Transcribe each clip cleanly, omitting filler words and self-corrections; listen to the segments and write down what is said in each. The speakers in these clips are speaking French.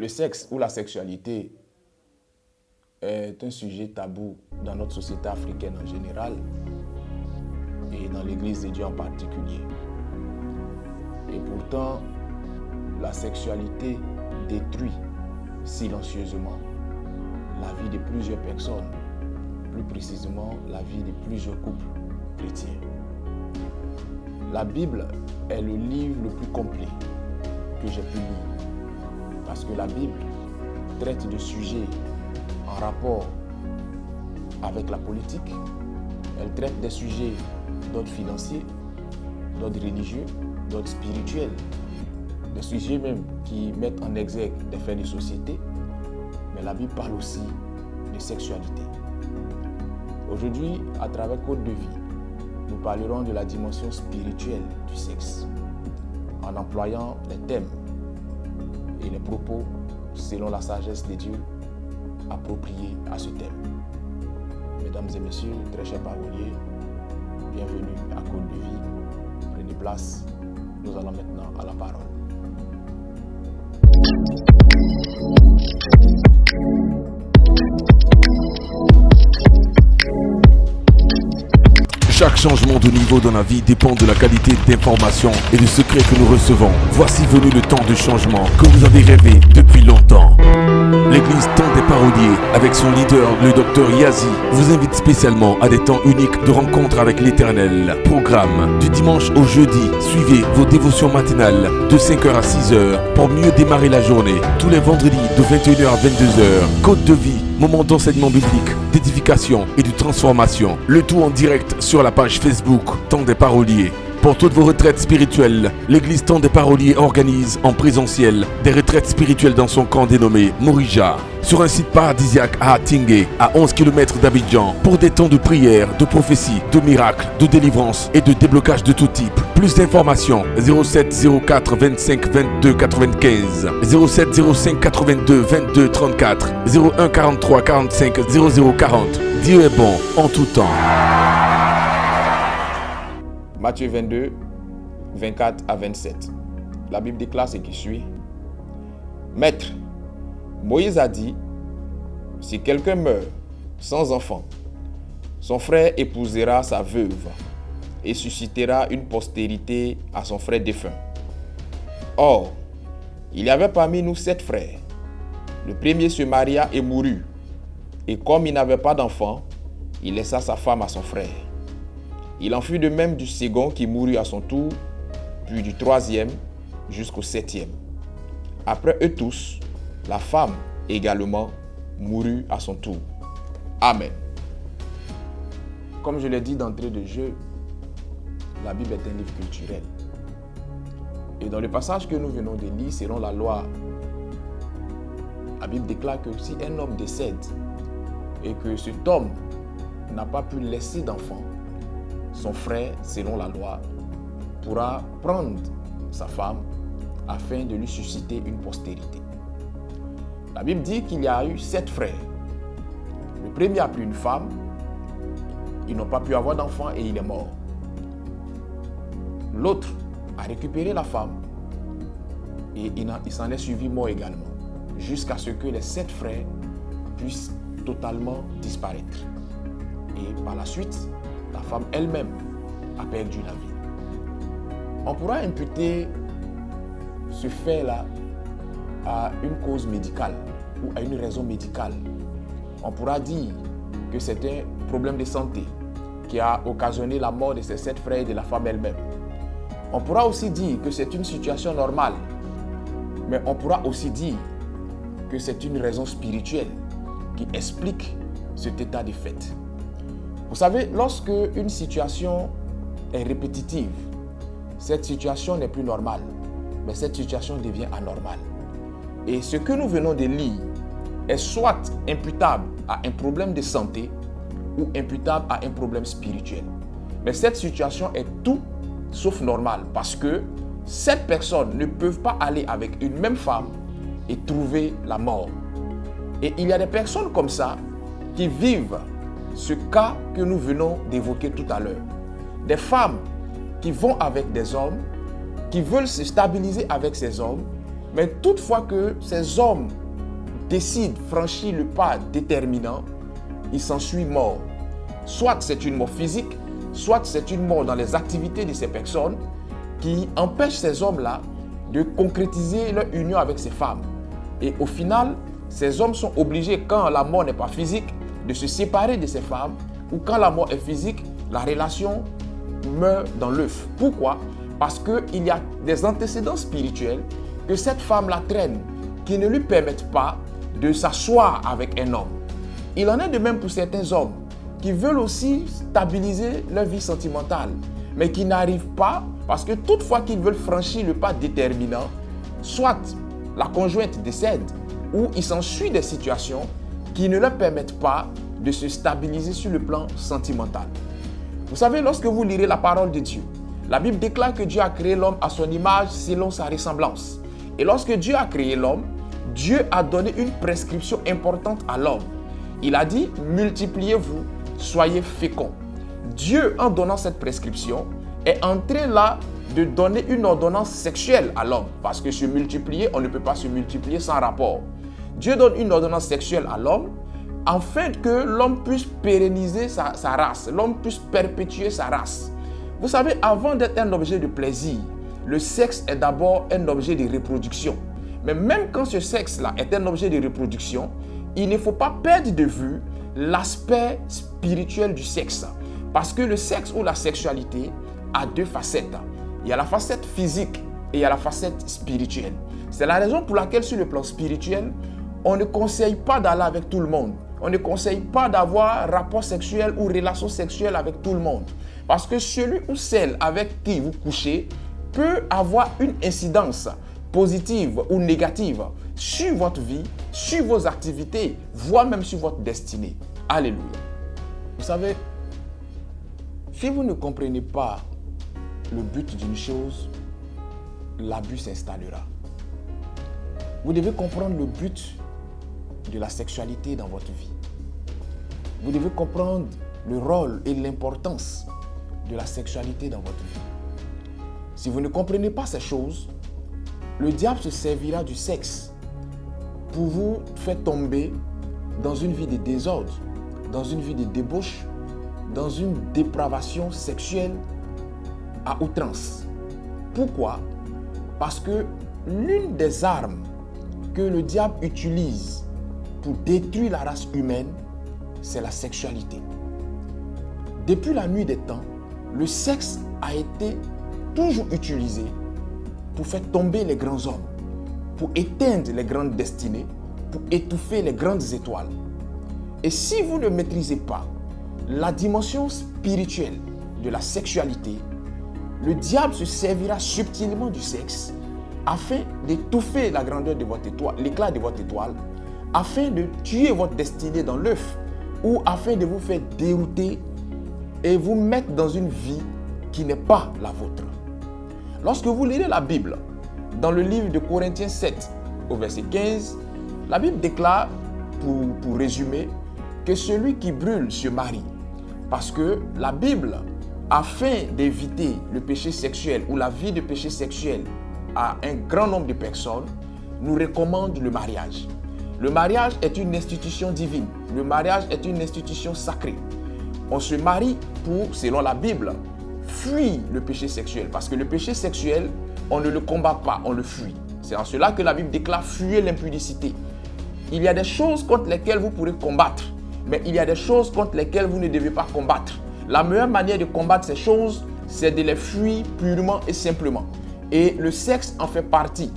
Le sexe ou la sexualité est un sujet tabou dans notre société africaine en général et dans l'Église de Dieu en particulier. Et pourtant, la sexualité détruit silencieusement la vie de plusieurs personnes, plus précisément la vie de plusieurs couples chrétiens. La Bible est le livre le plus complet que j'ai pu lire, parce que la Bible traite de sujets en rapport avec la politique, elle traite des sujets d'ordre financier, d'ordre religieux, d'ordre spirituel, des sujets même qui mettent en exergue des faits de société, mais la Bible parle aussi de sexualité. Aujourd'hui, à travers Côte de Vie, nous parlerons de la dimension spirituelle du sexe, en employant les thèmes et les propos selon la sagesse de Dieu appropriés à ce thème. Mesdames et messieurs, très chers paroliers, bienvenue à Côte de Vie. Prenez place, nous allons maintenant à la parole. Chaque changement de niveau dans la vie dépend de la qualité d'information et du secret que nous recevons. Voici venu le temps de changement que vous avez rêvé depuis longtemps. L'église Temps des Paroliers, avec son leader, le Dr Yazi, vous invite spécialement à des temps uniques de rencontre avec l'Éternel. Programme du dimanche au jeudi. Suivez vos dévotions matinales de 5h à 6h pour mieux démarrer la journée. Tous les vendredis de 21h à 22h. Côte de Vie, moment d'enseignement biblique, d'édification et de transformation. Le tout en direct sur la page Facebook Temps des Paroliers. Pour toutes vos retraites spirituelles, l'église Temps des Paroliers organise en présentiel des retraites spirituelles dans son camp dénommé Morija, sur un site paradisiaque à Atingué, à 11 km d'Abidjan, pour des temps de prière, de prophétie, de miracles, de délivrance et de déblocage de tout type. Plus d'informations 07 04 25 22 95, 07 05 82 22 34, 01 43 45 00 40. Dieu est bon en tout temps. Matthieu 22, 24 à 27. La Bible déclare ce qui suit. Maître, Moïse a dit, si quelqu'un meurt sans enfant, son frère épousera sa veuve et suscitera une postérité à son frère défunt. Or, il y avait parmi nous 7 frères. Le premier se maria et mourut, et comme il n'avait pas d'enfant, il laissa sa femme à son frère. Il en fut de même du second qui mourut à son tour, puis du troisième jusqu'au 7e. Après eux tous, la femme également mourut à son tour. Amen. Comme je l'ai dit d'entrée de jeu, la Bible est un livre culturel. Et dans le passage que nous venons de lire, selon la loi, la Bible déclare que si un homme décède et que cet homme n'a pas pu laisser d'enfant, son frère, selon la loi, pourra prendre sa femme afin de lui susciter une postérité. La Bible dit qu'il y a eu 7 frères. Le premier a pris une femme, ils n'ont pas pu avoir d'enfant et il est mort. L'autre a récupéré la femme et il s'en est suivi mort également, jusqu'à ce que les 7 frères puissent totalement disparaître. Et par la suite, la femme elle-même a perdu la vie. On pourra imputer ce fait-là à une cause médicale ou à une raison médicale. On pourra dire que c'est un problème de santé qui a occasionné la mort de ces 7 frères et de la femme elle-même. On pourra aussi dire que c'est une situation normale, mais on pourra aussi dire que c'est une raison spirituelle qui explique cet état de fait. Vous savez, lorsque une situation est répétitive, cette situation n'est plus normale, mais cette situation devient anormale. Et ce que nous venons de lire est soit imputable à un problème de santé ou imputable à un problème spirituel. Mais cette situation est tout sauf normale parce que 7 personnes ne peuvent pas aller avec une même femme et trouver la mort. Et il y a des personnes comme ça qui vivent ce cas que nous venons d'évoquer tout à l'heure. Des femmes qui vont avec des hommes, qui veulent se stabiliser avec ces hommes, Mais toutefois que ces hommes décident, franchir le pas déterminant, il s'ensuit mort. Soit c'est une mort physique, soit c'est une mort dans les activités de ces personnes qui empêchent ces hommes-là de concrétiser leur union avec ces femmes. Et au final, ces hommes sont obligés, quand la mort n'est pas physique, de se séparer de ces femmes, ou quand la mort est physique, la relation meurt dans l'œuf. Pourquoi? Parce qu'il y a des antécédents spirituels que cette femme-là traîne, qui ne lui permettent pas de s'asseoir avec un homme. Il en est de même pour certains hommes qui veulent aussi stabiliser leur vie sentimentale, mais qui n'arrivent pas parce que toutefois qu'ils veulent franchir le pas déterminant, soit la conjointe décède ou il s'ensuit des situations qui ne leur permettent pas de se stabiliser sur le plan sentimental. Vous savez, lorsque vous lirez la parole de Dieu, la Bible déclare que Dieu a créé l'homme à son image selon sa ressemblance. Et lorsque Dieu a créé l'homme, Dieu a donné une prescription importante à l'homme. Il a dit, multipliez-vous, soyez féconds. Dieu, en donnant cette prescription, est en train là de donner une ordonnance sexuelle à l'homme. Parce que se multiplier, on ne peut pas se multiplier sans rapport. Dieu donne une ordonnance sexuelle à l'homme afin que l'homme puisse pérenniser sa race, l'homme puisse perpétuer sa race. Vous savez, avant d'être un objet de plaisir, le sexe est d'abord un objet de reproduction. Mais même quand ce sexe-là est un objet de reproduction, il ne faut pas perdre de vue l'aspect spirituel du sexe. Parce que le sexe ou la sexualité a deux facettes. Il y a la facette physique et il y a la facette spirituelle. C'est la raison pour laquelle sur le plan spirituel, on ne conseille pas d'aller avec tout le monde. On ne conseille pas d'avoir rapport sexuel ou relation sexuelle avec tout le monde. Parce que celui ou celle avec qui vous couchez peut avoir une incidence positive ou négative sur votre vie, sur vos activités, voire même sur votre destinée. Alléluia. Vous savez, si vous ne comprenez pas le but d'une chose, l'abus s'installera. Vous devez comprendre le but de la sexualité dans votre vie. Vous devez comprendre le rôle et l'importance de la sexualité dans votre vie. Si vous ne comprenez pas ces choses, le diable se servira du sexe pour vous faire tomber dans une vie de désordre, dans une vie de débauche, dans une dépravation sexuelle à outrance. Pourquoi? Parce que l'une des armes que le diable utilise pour détruire la race humaine, c'est la sexualité. Depuis la nuit des temps, le sexe a été toujours utilisé pour faire tomber les grands hommes, pour éteindre les grandes destinées, pour étouffer les grandes étoiles. Et si vous ne maîtrisez pas la dimension spirituelle de la sexualité, le diable se servira subtilement du sexe afin d'étouffer la grandeur de votre étoile, l'éclat de votre étoile, afin de tuer votre destinée dans l'œuf ou afin de vous faire dérouter et vous mettre dans une vie qui n'est pas la vôtre. Lorsque vous lirez la Bible, dans le livre de Corinthiens 7, au verset 15, la Bible déclare, pour résumer, que celui qui brûle se marie. Parce que la Bible, afin d'éviter le péché sexuel ou la vie de péché sexuel à un grand nombre de personnes, nous recommande le mariage. Le mariage est une institution divine. Le mariage est une institution sacrée. On se marie pour, selon la Bible, fuir le péché sexuel. Parce que le péché sexuel, on ne le combat pas, on le fuit. C'est en cela que la Bible déclare fuir l'impudicité. Il y a des choses contre lesquelles vous pourrez combattre, mais il y a des choses contre lesquelles vous ne devez pas combattre. La meilleure manière de combattre ces choses, c'est de les fuir purement et simplement. Et le sexe en fait partie.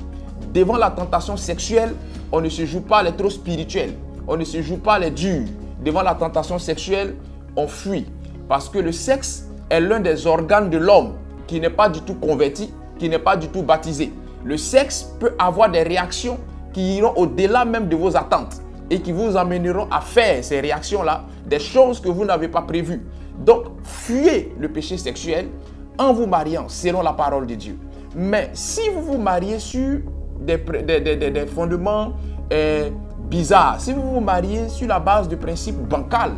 Devant la tentation sexuelle, on ne se joue pas les trop spirituels. On ne se joue pas les durs. Devant la tentation sexuelle, on fuit. Parce que le sexe est l'un des organes de l'homme qui n'est pas du tout converti, qui n'est pas du tout baptisé. Le sexe peut avoir des réactions qui iront au-delà même de vos attentes et qui vous amèneront à faire ces réactions-là, des choses que vous n'avez pas prévues. Donc, fuyez le péché sexuel en vous mariant selon la parole de Dieu. Mais si vous vous mariez sur des fondements bizarres, si vous vous mariez sur la base de principes bancals,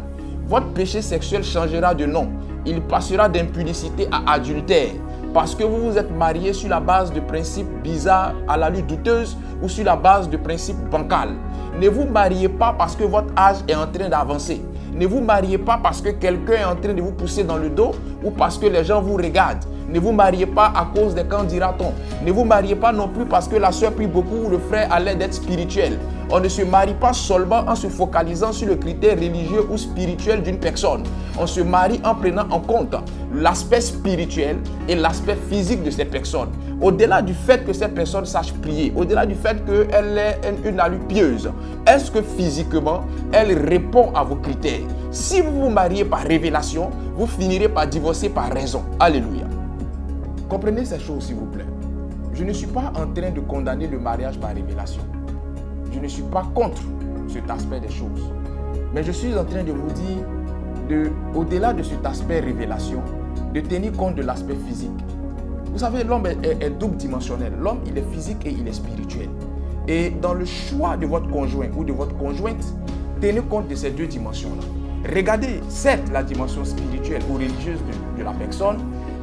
votre péché sexuel changera de nom. Il passera d'impudicité à adultère. parce que vous vous êtes marié sur la base de principes bizarres, à l'allure douteuse, ou sur la base de principes bancals. Ne vous mariez pas parce que votre âge est en train d'avancer. Ne vous mariez pas parce que quelqu'un est en train de vous pousser dans le dos ou parce que les gens vous regardent. Ne vous mariez pas à cause des quand dira-t-on. Ne vous mariez pas non plus parce que la soeur prie beaucoup ou le frère a l'air d'être spirituel. On ne se marie pas seulement en se focalisant sur le critère religieux ou spirituel d'une personne. On se marie en prenant en compte l'aspect spirituel et l'aspect physique de cette personne. Au-delà du fait que cette personne sache prier, au-delà du fait qu'elle ait une allure pieuse, est-ce que physiquement, elle répond à vos critères? Si vous vous mariez par révélation, vous finirez par divorcer par raison. Alléluia. Comprenez ces choses, s'il vous plaît. Je ne suis pas en train de condamner le mariage par révélation. Je ne suis pas contre cet aspect des choses. Mais je suis en train de vous dire, au-delà de cet aspect révélation, de tenir compte de l'aspect physique. Vous savez, l'homme est double dimensionnel. L'homme, il est physique et il est spirituel. Et dans le choix de votre conjoint ou de votre conjointe, tenez compte de ces deux dimensions-là. Regardez, certes, la dimension spirituelle ou religieuse de la personne,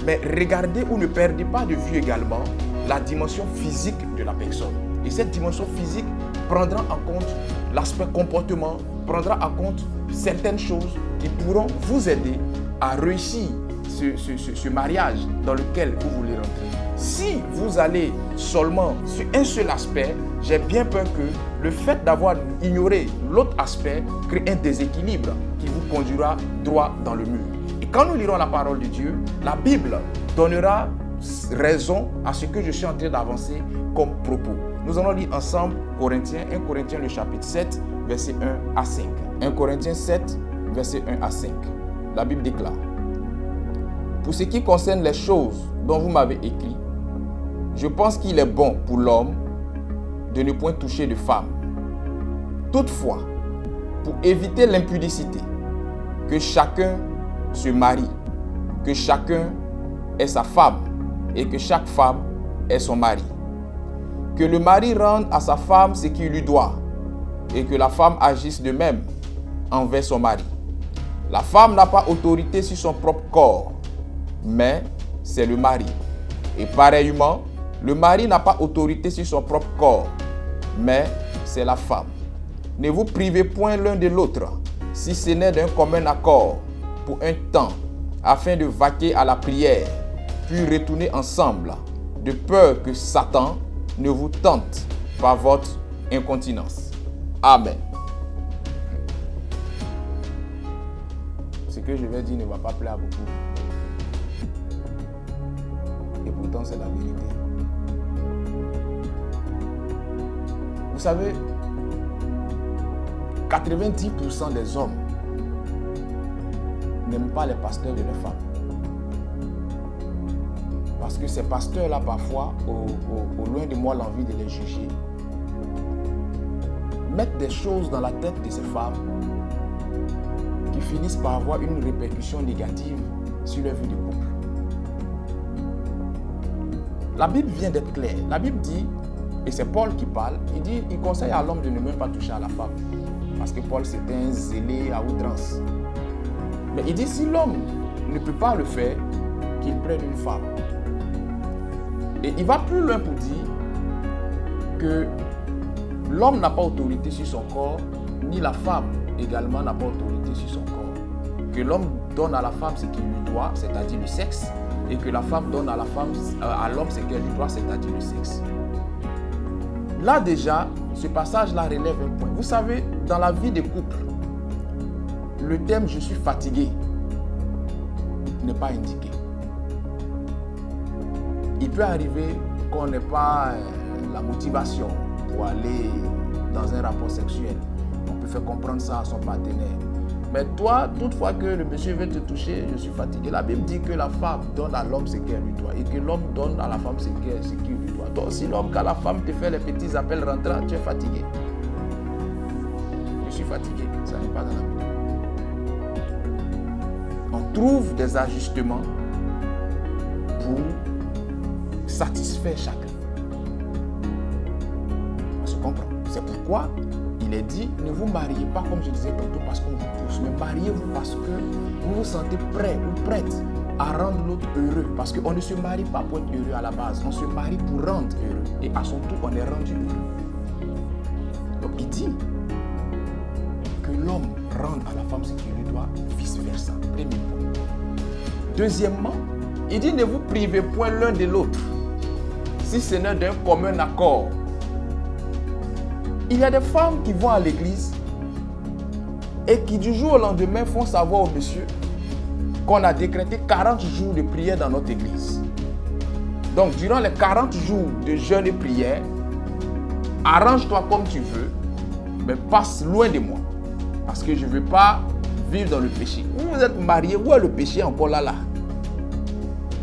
mais regardez ou ne perdez pas de vue également la dimension physique de la personne. Et cette dimension physique prendra en compte l'aspect comportement, prendra en compte certaines choses qui pourront vous aider à réussir ce mariage dans lequel vous voulez rentrer. Si vous allez seulement sur un seul aspect, j'ai bien peur que le fait d'avoir ignoré l'autre aspect crée un déséquilibre qui vous conduira droit dans le mur. Et quand nous lirons la parole de Dieu, la Bible donnera raison à ce que je suis en train d'avancer comme propos. Nous allons lire ensemble 1 Corinthiens le chapitre 7, verset 1 à 5. 1 Corinthiens 7, verset 1 à 5. La Bible déclare: pour ce qui concerne les choses dont vous m'avez écrit, je pense qu'il est bon pour l'homme de ne point toucher de femme. Toutefois, pour éviter l'impudicité, que chacun se marie, que chacun ait sa femme et que chaque femme ait son mari. Que le mari rende à sa femme ce qu'il lui doit et que la femme agisse de même envers son mari. La femme n'a pas autorité sur son propre corps, mais c'est le mari. Et pareillement, le mari n'a pas autorité sur son propre corps, mais c'est la femme. Ne vous privez point l'un de l'autre, si ce n'est d'un commun accord, pour un temps, afin de vaquer à la prière, puis retourner ensemble, de peur que Satan ne vous tente par votre incontinence. Amen. Ce que je vais dire ne va pas plaire à beaucoup. Et pourtant, c'est la vérité. Vous savez, 90% des hommes n'aiment pas les pasteurs de leurs femmes. Parce que ces pasteurs-là, parfois, au loin de moi l'envie de les juger, mettent des choses dans la tête de ces femmes qui finissent par avoir une répercussion négative sur leur vie de couple. La Bible vient d'être claire. La Bible dit, et c'est Paul qui parle, il conseille à l'homme de ne même pas toucher à la femme. Parce que Paul, c'était un zélé à outrance. Mais il dit, si l'homme ne peut pas le faire, qu'il prenne une femme. Et il va plus loin pour dire que l'homme n'a pas autorité sur son corps, ni la femme également n'a pas autorité sur son corps. Que l'homme donne à la femme ce qu'il lui doit, c'est-à-dire le sexe, et que la femme donne à l'homme ce qu'elle lui doit, c'est-à-dire le sexe. Là déjà, ce passage-là relève un point. Vous savez, dans la vie des couples, le terme « je suis fatigué » n'est pas indiqué. Il peut arriver qu'on n'ait pas la motivation pour aller dans un rapport sexuel. On peut faire comprendre ça à son partenaire. Mais toi, toutefois que le monsieur veut te toucher, je suis fatigué. La Bible dit que la femme donne à l'homme ce qu'elle lui doit et que l'homme donne à la femme ce qu'il lui doit. Donc si l'homme, quand la femme te fait les petits appels rentrants, tu es fatigué. Je suis fatigué, ça n'est pas dans la Bible. On trouve des ajustements pour satisfaire chacun. On se comprend. C'est pourquoi il est dit, ne vous mariez pas comme je disais tantôt parce qu'on vous pousse, mais mariez-vous parce que vous vous sentez prêt ou prête à rendre l'autre heureux. Parce qu'on ne se marie pas pour être heureux à la base. On se marie pour rendre heureux. Et à son tour, on est rendu heureux. Donc il dit que l'homme rende à la femme ce qu'il lui doit, vice-versa. Premier point. Deuxièmement, il dit ne vous privez point l'un de l'autre, si ce n'est d'un commun accord. Il y a des femmes qui vont à l'église et qui du jour au lendemain font savoir au monsieur qu'on a décrété 40 jours de prière dans notre église. Donc durant les 40 jours de jeûne et prière, arrange-toi comme tu veux, mais passe loin de moi. Parce que je ne veux pas vivre dans le péché. Vous êtes mariés, où est le péché encore là?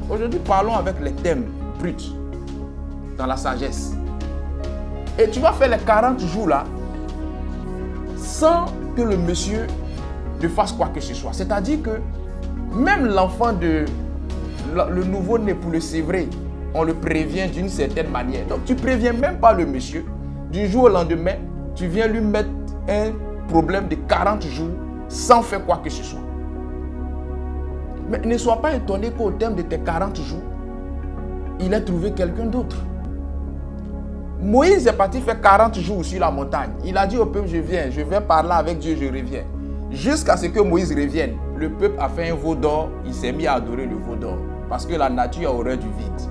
Aujourd'hui, parlons avec les thèmes bruts, dans la sagesse. Et tu vas faire les 40 jours là, sans que le monsieur ne fasse quoi que ce soit. C'est-à-dire que même l'enfant le nouveau-né pour le sévrer, on le prévient d'une certaine manière. Donc tu ne préviens même pas le monsieur. Du jour au lendemain, tu viens lui mettre un problème de 40 jours sans faire quoi que ce soit. Mais ne sois pas étonné qu'au terme de tes 40 jours, il ait trouvé quelqu'un d'autre. Moïse est parti faire 40 jours sur la montagne. Il a dit au peuple, je vais parler avec Dieu, je reviens. Jusqu'à ce que Moïse revienne, le peuple a fait un veau d'or, il s'est mis à adorer le veau d'or. Parce que la nature a horreur du vide.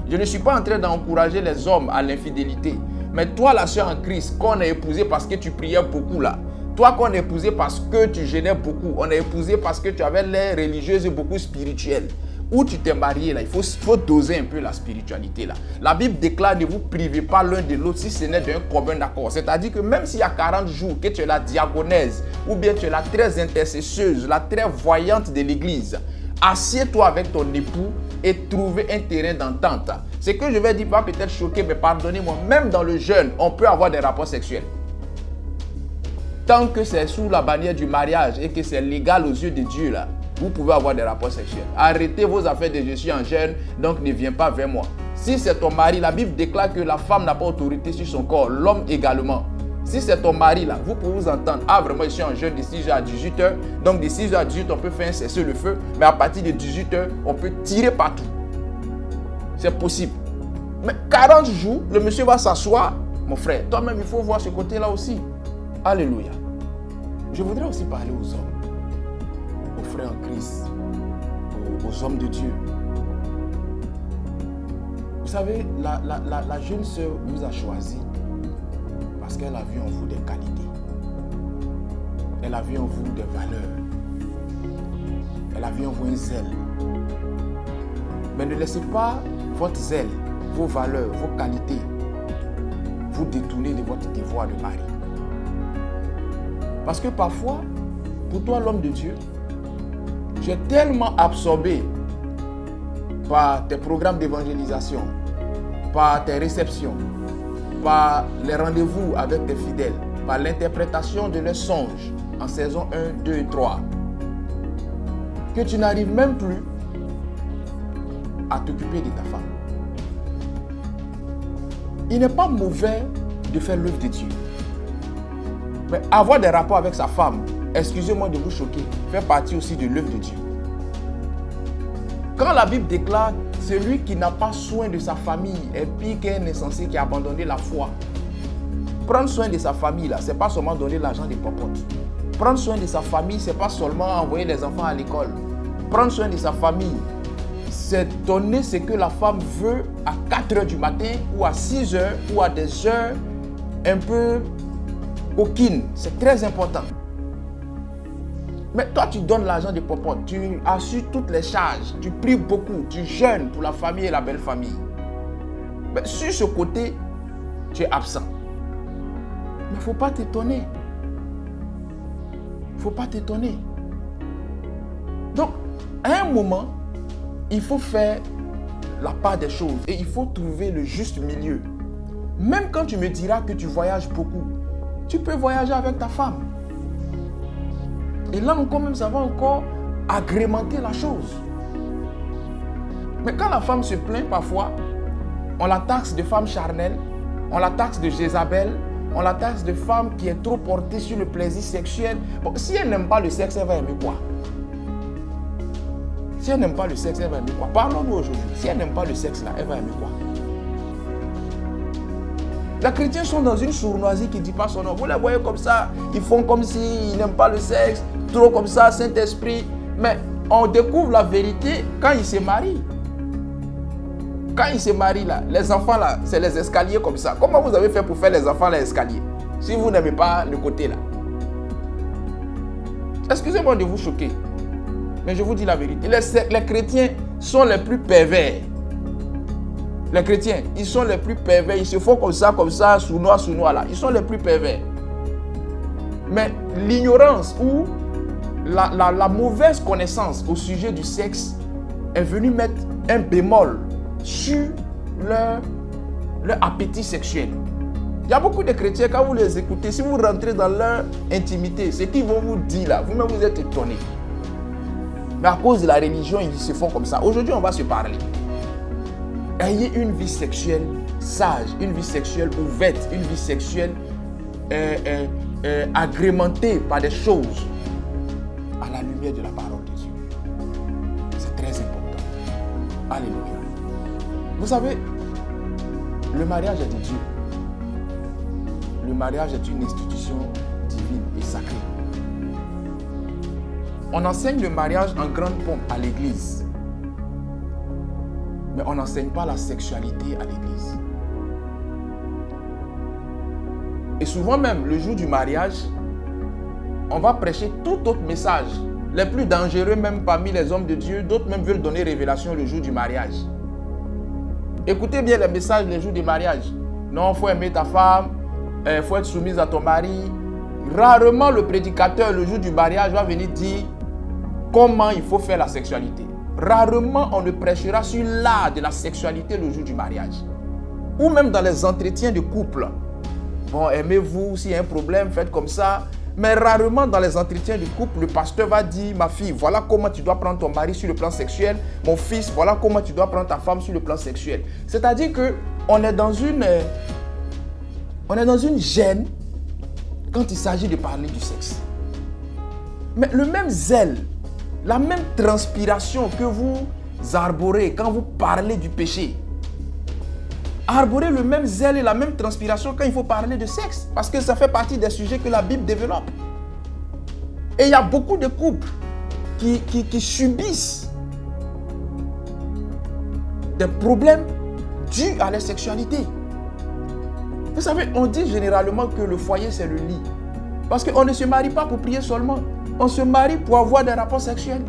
Je ne suis pas en train d'encourager les hommes à l'infidélité. Mais toi, la soeur en Christ, qu'on a épousé parce que tu priais beaucoup là. Toi qu'on a épousé parce que tu jeûnais beaucoup. On a épousé parce que tu avais l'air religieuse et beaucoup spirituelle. Où tu t'es marié là, il faut doser un peu la spiritualité là. La Bible déclare ne vous privez pas l'un de l'autre si ce n'est d'un commun accord. C'est-à-dire que même s'il y a 40 jours que tu es la diaconesse ou bien tu es la très intercesseuse, la très voyante de l'église, assieds-toi avec ton époux et trouvez un terrain d'entente. Ce que je vais dire va peut-être choquer, mais pardonnez-moi, même dans le jeûne, on peut avoir des rapports sexuels. Tant que c'est sous la bannière du mariage et que c'est légal aux yeux de Dieu là, vous pouvez avoir des rapports sexuels. Arrêtez vos affaires de je suis en jeûne, donc ne viens pas vers moi. Si c'est ton mari, la Bible déclare que la femme n'a pas autorité sur son corps, l'homme également. Si c'est ton mari là, vous pouvez vous entendre. Ah vraiment, je suis en jeûne de 6h à 18h. Donc de 6h à 18h, on peut faire un cessez-le-feu. Mais à partir de 18h, on peut tirer partout. C'est possible. Mais 40 jours, le monsieur va s'asseoir. Mon frère, toi-même, il faut voir ce côté-là aussi. Alléluia. Je voudrais aussi parler aux hommes, aux frères en Christ, aux hommes de Dieu. Vous savez, la jeune sœur vous a choisi parce qu'elle a vu en vous des qualités. Elle a vu en vous des valeurs. Elle a vu en vous un zèle. Mais ne laissez pas votre zèle, vos valeurs, vos qualités vous détourner de votre devoir de mari. Parce que parfois, pour toi l'homme de Dieu, tu es tellement absorbé par tes programmes d'évangélisation, par tes réceptions, par les rendez-vous avec tes fidèles, par l'interprétation de leurs songes en saison 1, 2 et 3, que tu n'arrives même plus à t'occuper de ta femme. Il n'est pas mauvais de faire l'œuvre de Dieu. Mais avoir des rapports avec sa femme, excusez-moi de vous choquer, fait partie aussi de l'œuvre de Dieu. Quand la Bible déclare celui qui n'a pas soin de sa famille est pire qu'un insensé qui a abandonné la foi. Prendre soin de sa famille, là, ce n'est pas seulement donner l'argent des popotes. Prendre soin de sa famille, ce n'est pas seulement envoyer les enfants à l'école. Prendre soin de sa famille, c'est donner ce que la femme veut à 4 h du matin ou à 6 h ou à des heures un peu coquines. C'est très important. Mais toi, tu donnes l'argent des popotes, tu assures toutes les charges, tu pries beaucoup, tu jeûnes pour la famille et la belle famille. Mais sur ce côté, tu es absent. Mais il ne faut pas t'étonner. Il ne faut pas t'étonner. Donc, à un moment, il faut faire la part des choses et il faut trouver le juste milieu. Même quand tu me diras que tu voyages beaucoup, tu peux voyager avec ta femme. Et là encore même, ça va encore agrémenter la chose. Mais quand la femme se plaint parfois, on la taxe de femme charnelle, on la taxe de Jézabel, on la taxe de femme qui est trop portée sur le plaisir sexuel. Bon, si elle n'aime pas le sexe, elle va aimer quoi? Si elle n'aime pas le sexe, elle va aimer quoi? Parlons-nous aujourd'hui. Si elle n'aime pas le sexe, là, elle va aimer quoi? Les chrétiens sont dans une sournoisie qui ne dit pas son nom. Vous les voyez comme ça, ils font comme s'ils n'aiment pas le sexe, trop comme ça, Saint-Esprit. Mais on découvre la vérité quand ils se marient. Quand ils se marient, là, les enfants, là, c'est les escaliers comme ça. Comment vous avez fait pour faire les enfants les escaliers? Si vous n'aimez pas le côté là. Excusez-moi de vous choquer. Mais je vous dis la vérité. Les chrétiens sont les plus pervers. Les chrétiens, ils sont les plus pervers. Ils se font comme ça, sournois, là. Ils sont les plus pervers. Mais l'ignorance ou la mauvaise connaissance au sujet du sexe est venue mettre un bémol sur leur appétit sexuel. Il y a beaucoup de chrétiens, quand vous les écoutez, si vous rentrez dans leur intimité, ce qu'ils vont vous dire là, vous-même vous êtes étonnés. Mais à cause de la religion, ils se font comme ça. Aujourd'hui, on va se parler. Ayez une vie sexuelle sage, une vie sexuelle ouverte, une vie sexuelle agrémentée par des choses à la lumière de la parole de Dieu. C'est très important. Alléluia. Vous savez, le mariage est de Dieu. Le mariage est une institution divine et sacrée. On enseigne le mariage en grande pompe à l'église. Mais on n'enseigne pas la sexualité à l'église. Et souvent même, le jour du mariage, on va prêcher tout autre message. Les plus dangereux même parmi les hommes de Dieu, d'autres même veulent donner révélation le jour du mariage. Écoutez bien les messages le jour du mariage. Non, il faut aimer ta femme, il faut être soumise à ton mari. Rarement le prédicateur le jour du mariage va venir dire comment il faut faire la sexualité. Rarement on ne prêchera sur l'art de la sexualité le jour du mariage. Ou même dans les entretiens de couple. Bon, aimez-vous, s'il y a un problème, faites comme ça. Mais rarement dans les entretiens de couple, le pasteur va dire, ma fille, voilà comment tu dois prendre ton mari sur le plan sexuel. Mon fils, voilà comment tu dois prendre ta femme sur le plan sexuel. C'est-à-dire qu'on est dans une gêne quand il s'agit de parler du sexe. Mais le même zèle, la même transpiration que vous arborez quand vous parlez du péché, arborez le même zèle et la même transpiration quand il faut parler de sexe. Parce que ça fait partie des sujets que la Bible développe. Et il y a beaucoup de couples qui subissent des problèmes dus à la sexualité. Vous savez, on dit généralement que le foyer c'est le lit. Parce qu'on ne se marie pas pour prier seulement. On se marie pour avoir des rapports sexuels.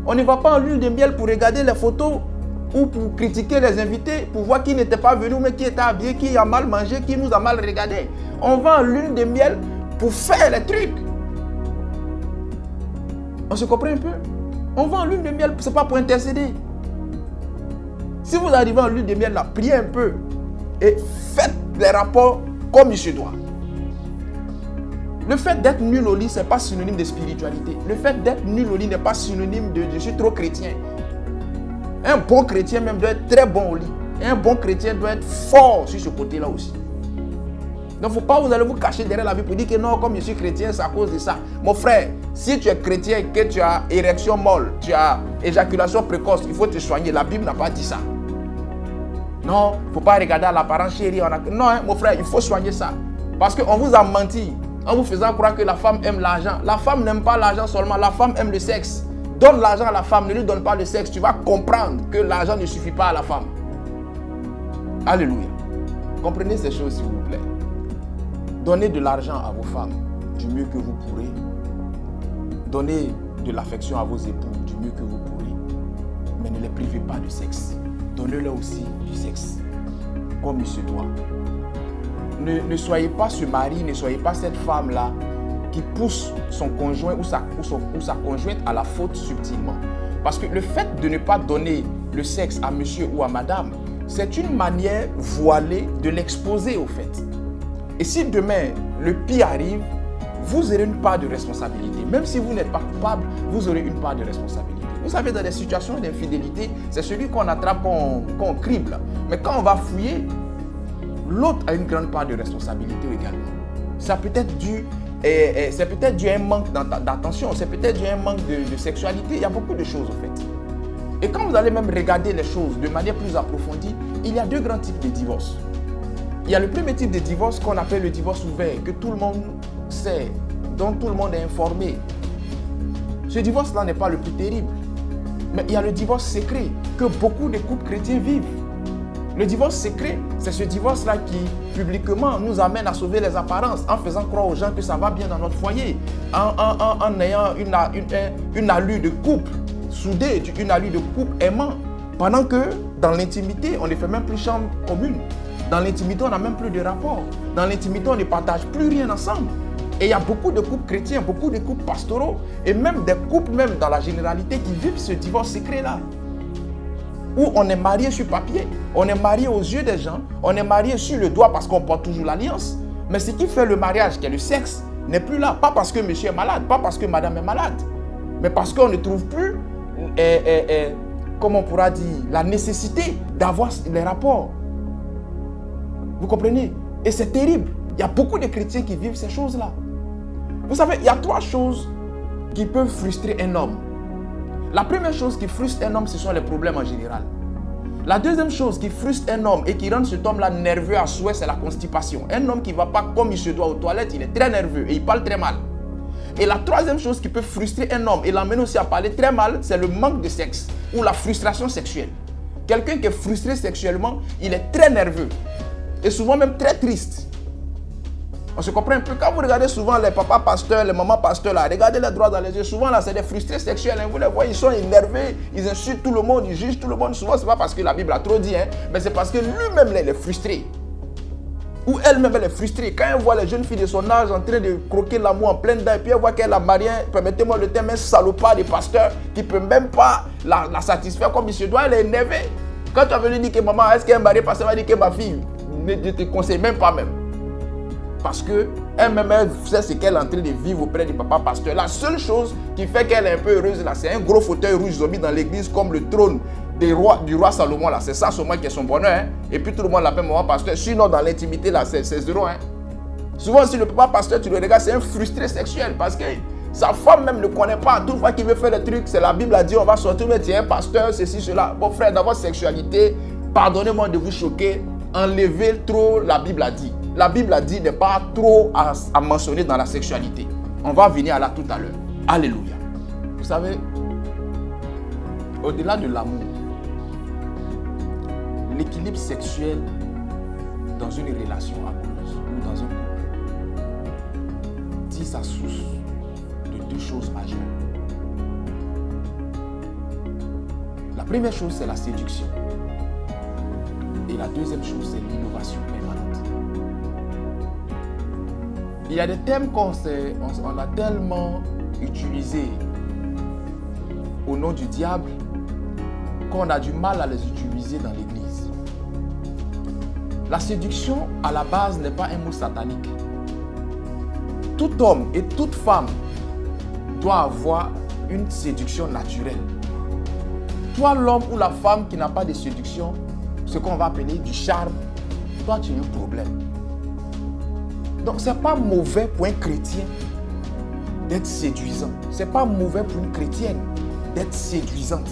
On ne va pas en lune de miel pour regarder les photos ou pour critiquer les invités, pour voir qui n'était pas venu, mais qui était habillé, qui a mal mangé, qui nous a mal regardé. On va en lune de miel pour faire les trucs. On se comprend un peu? On va en lune de miel, ce n'est pas pour intercéder. Si vous arrivez en lune de miel, là, priez un peu et faites les rapports comme il se doit. Le fait d'être nul au lit, ce n'est pas synonyme de spiritualité. Le fait d'être nul au lit n'est pas synonyme de je suis trop chrétien. Un bon chrétien même doit être très bon au lit. Et un bon chrétien doit être fort sur ce côté-là aussi. Donc il ne faut pas vous allez vous cacher derrière la vie pour dire que non, comme je suis chrétien, c'est à cause de ça. Mon frère, si tu es chrétien et que tu as érection molle, tu as éjaculation précoce, il faut te soigner. La Bible n'a pas dit ça. Non, il ne faut pas regarder à l'apparence chérie. Non, hein, mon frère, il faut soigner ça. Parce qu'on vous a menti en vous faisant croire que la femme aime l'argent. La femme n'aime pas l'argent seulement, la femme aime le sexe. Donne l'argent à la femme, ne lui donne pas le sexe. Tu vas comprendre que l'argent ne suffit pas à la femme. Alléluia. Comprenez ces choses s'il vous plaît. Donnez de l'argent à vos femmes du mieux que vous pourrez. Donnez de l'affection à vos époux du mieux que vous pourrez. Mais ne les privez pas du sexe. Donnez-leur aussi du sexe, comme il se doit. Ne soyez pas ce mari, ne soyez pas cette femme-là qui pousse son conjoint ou sa conjointe à la faute subtilement. Parce que le fait de ne pas donner le sexe à monsieur ou à madame, c'est une manière voilée de l'exposer au fait. Et si demain le pire arrive, vous aurez une part de responsabilité. Même si vous n'êtes pas coupable, vous aurez une part de responsabilité. Vous savez, dans des situations d'infidélité, c'est celui qu'on attrape, qu'on crible. Mais quand on va fouiller, l'autre a une grande part de responsabilité également. Ça peut être dû, c'est peut-être dû à un manque d'attention, c'est peut-être dû à un manque de sexualité. Il y a beaucoup de choses en fait. Et quand vous allez même regarder les choses de manière plus approfondie, il y a deux grands types de divorce. Il y a le premier type de divorce qu'on appelle le divorce ouvert, que tout le monde sait, dont tout le monde est informé. Ce divorce-là n'est pas le plus terrible. Mais il y a le divorce secret que beaucoup de couples chrétiens vivent. Le divorce secret, c'est ce divorce-là qui, publiquement, nous amène à sauver les apparences, en faisant croire aux gens que ça va bien dans notre foyer, en ayant une allure de couple soudé, une allure de couple aimant. Pendant que, dans l'intimité, on ne fait même plus chambre commune. Dans l'intimité, on n'a même plus de rapport. Dans l'intimité, on ne partage plus rien ensemble. Et il y a beaucoup de couples chrétiens, beaucoup de couples pastoraux, et même des couples, même dans la généralité, qui vivent ce divorce secret-là. Où on est marié sur papier, on est marié aux yeux des gens, on est marié sur le doigt parce qu'on porte toujours l'alliance. Mais ce qui fait le mariage, qui est le sexe, n'est plus là. Pas parce que monsieur est malade, pas parce que madame est malade, mais parce qu'on ne trouve plus, comment on pourra dire, la nécessité d'avoir les rapports. Vous comprenez? Et c'est terrible. Il y a beaucoup de chrétiens qui vivent ces choses-là. Vous savez, il y a trois choses qui peuvent frustrer un homme. La première chose qui frustre un homme, ce sont les problèmes en général. La deuxième chose qui frustre un homme et qui rend cet homme-là nerveux à souhait, c'est la constipation. Un homme qui ne va pas comme il se doit aux toilettes, il est très nerveux et il parle très mal. Et la troisième chose qui peut frustrer un homme et l'amener aussi à parler très mal, c'est le manque de sexe ou la frustration sexuelle. Quelqu'un qui est frustré sexuellement, il est très nerveux et souvent même très triste. On se comprend un peu. Quand vous regardez souvent les papas pasteurs, les mamans pasteurs, là, regardez les droits dans les yeux. Souvent, là, c'est des frustrés sexuels. Hein. Vous les voyez, ils sont énervés, ils insultent tout le monde, ils jugent tout le monde. Souvent, ce n'est pas parce que la Bible a trop dit, hein, mais c'est parce que lui-même, il est frustré. Ou elle-même, elle est frustrée. Quand elle voit les jeunes filles de son âge en train de croquer l'amour en pleine dents, et puis elle voit qu'elle a marié, permettez-moi le terme, un salopard de pasteur qui ne peut même pas la satisfaire comme il se doit, elle est énervée. Quand tu as venu dire que maman, est-ce qu'elle est mariée, pasteur va dire que ma fille, ne te conseille même pas même. Parce qu'elle-même, elle sait ce qu'elle est en train de vivre auprès du papa pasteur. La seule chose qui fait qu'elle est un peu heureuse, là, c'est un gros fauteuil rouge zombie dans l'église comme le trône du roi Salomon. Là. C'est ça seulement qui est son bonheur. Hein. Et puis tout le monde l'appelle maman pasteur. Sinon, dans l'intimité, là, c'est zéro. Hein. Souvent, si le papa pasteur, tu le regardes, c'est un frustré sexuel. Parce que sa femme même ne connaît pas. Toute fois qu'il veut faire des trucs, c'est la Bible a dit, on va sortir, mais tiens, pasteur, ceci, cela. Bon frère, dans votre sexualité, pardonnez-moi de vous choquer, enlevez trop, la Bible a dit. La Bible a dit n'est pas trop à mentionner dans la sexualité. On va venir à là tout à l'heure. Alléluia. Vous savez, au-delà de l'amour, l'équilibre sexuel dans une relation amoureuse ou dans un couple tire sa source de deux choses majeures. La première chose, c'est la séduction. Et la deuxième chose, c'est l'innovation permanente. Il y a des thèmes qu'on a tellement utilisés au nom du diable qu'on a du mal à les utiliser dans l'église. La séduction, à la base, n'est pas un mot satanique. Tout homme et toute femme doit avoir une séduction naturelle. Toi, l'homme ou la femme qui n'a pas de séduction, ce qu'on va appeler du charme, toi, tu as un problème. Donc, ce n'est pas mauvais pour un chrétien d'être séduisant. Ce n'est pas mauvais pour une chrétienne d'être séduisante.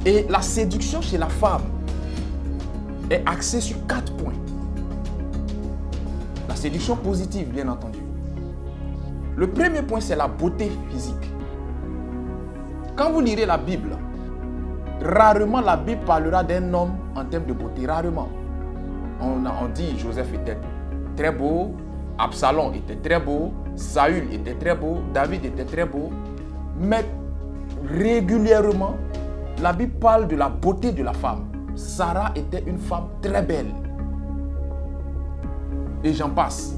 Et la séduction chez la femme est axée sur 4 points. La séduction positive, bien entendu. Le premier point, c'est la beauté physique. Quand vous lirez la Bible, rarement la Bible parlera d'un homme en termes de beauté. Rarement. On dit Joseph était très beau, Absalom était très beau, Saül était très beau, David était très beau. Mais régulièrement, la Bible parle de la beauté de la femme. Sarah était une femme très belle. Et j'en passe.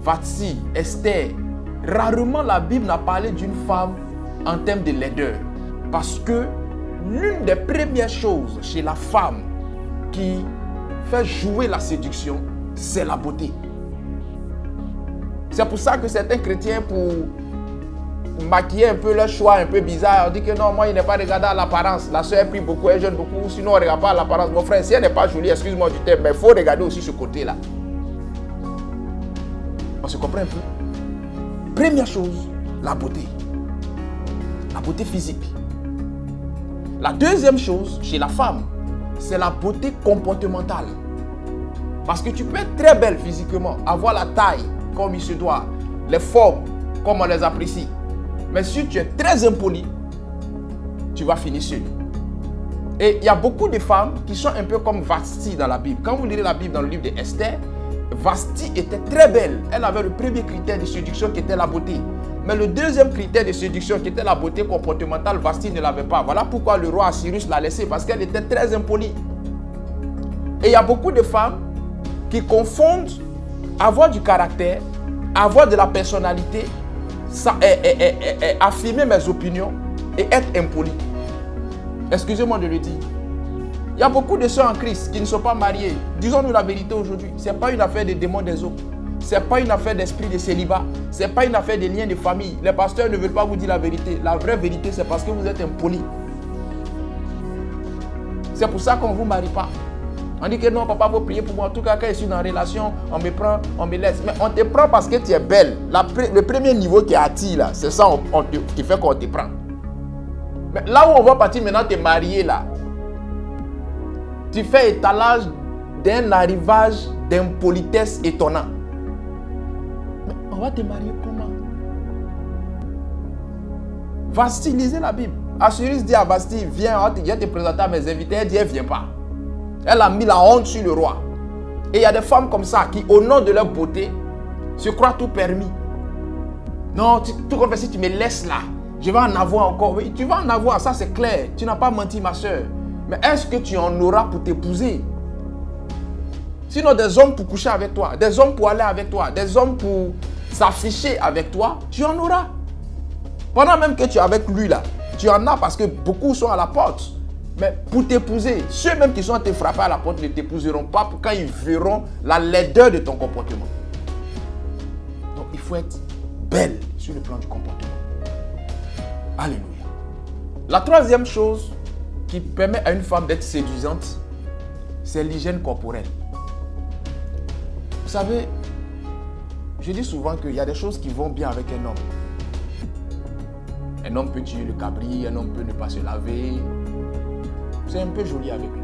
Vatsi, Esther. Rarement la Bible n'a parlé d'une femme en termes de laideur. Parce que l'une des premières choses chez la femme qui fait jouer la séduction, c'est la beauté. C'est pour ça que certains chrétiens, pour maquiller un peu leur choix un peu bizarre, on dit que non, moi il n'est pas regardé à l'apparence. La soeur prie beaucoup, elle jeûne beaucoup, sinon on ne regarde pas à l'apparence. Mon frère, si elle n'est pas jolie, excuse-moi du terme, mais il faut regarder aussi ce côté-là. On se comprend un peu? Première chose, la beauté. La beauté physique. La deuxième chose, chez la femme, c'est la beauté comportementale. Parce que tu peux être très belle physiquement, avoir la taille comme il se doit, les formes comme on les apprécie. Mais si tu es très impoli, tu vas finir seul. Et il y a beaucoup de femmes qui sont un peu comme Vashti dans la Bible. Quand vous lirez la Bible dans le livre d'Esther, Vashti était très belle. Elle avait le premier critère de séduction qui était la beauté. Mais le deuxième critère de séduction qui était la beauté comportementale, Vashti ne l'avait pas. Voilà pourquoi le roi Assyrus l'a laissée, parce qu'elle était très impolie. Et il y a beaucoup de femmes qui confondent avoir du caractère, avoir de la personnalité, affirmer mes opinions et être impoli. Excusez-moi de le dire. Il y a beaucoup de sœurs en Christ qui ne sont pas mariées. Disons-nous la vérité aujourd'hui. Ce n'est pas une affaire des démons des eaux. Ce n'est pas une affaire d'esprit de célibat. Ce n'est pas une affaire de liens de famille. Les pasteurs ne veulent pas vous dire la vérité. La vraie vérité, c'est parce que vous êtes impoli. C'est pour ça qu'on ne vous marie pas. On dit que non, papa, faut prier pour moi. En tout cas, quand je suis dans une relation, on me prend, on me laisse. Mais on te prend parce que tu es belle. Le premier niveau qui attire, là, c'est ça qui fait qu'on te prend. Mais là où on va partir maintenant, tu es marié là. Tu fais étalage d'un arrivage d'impolitesse étonnant. Mais on va te marier comment? Vashti, lisez la Bible. Assyrus dit à Vashti, viens, je vais te présenter à mes invités. Elle dit, elle ne vient pas. Elle a mis la honte sur le roi. Et il y a des femmes comme ça qui, au nom de leur beauté, se croient tout permis. Non, tout comme si tu me laisses là, je vais en avoir encore. Oui, tu vas en avoir, ça c'est clair. Tu n'as pas menti, ma soeur. Mais est-ce que tu en auras pour t'épouser? Sinon, des hommes pour coucher avec toi, des hommes pour aller avec toi, des hommes pour s'afficher avec toi, tu en auras. Pendant même que tu es avec lui là, tu en as parce que beaucoup sont à la porte. Mais pour t'épouser, ceux même qui sont à te frapper à la porte ne t'épouseront pas quand ils verront la laideur de ton comportement. Donc il faut être belle sur le plan du comportement. Alléluia. La troisième chose qui permet à une femme d'être séduisante, c'est l'hygiène corporelle. Vous savez, je dis souvent qu'il y a des choses qui vont bien avec un homme. Un homme peut tuer le cabri, un homme peut ne pas se laver. C'est un peu joli avec lui.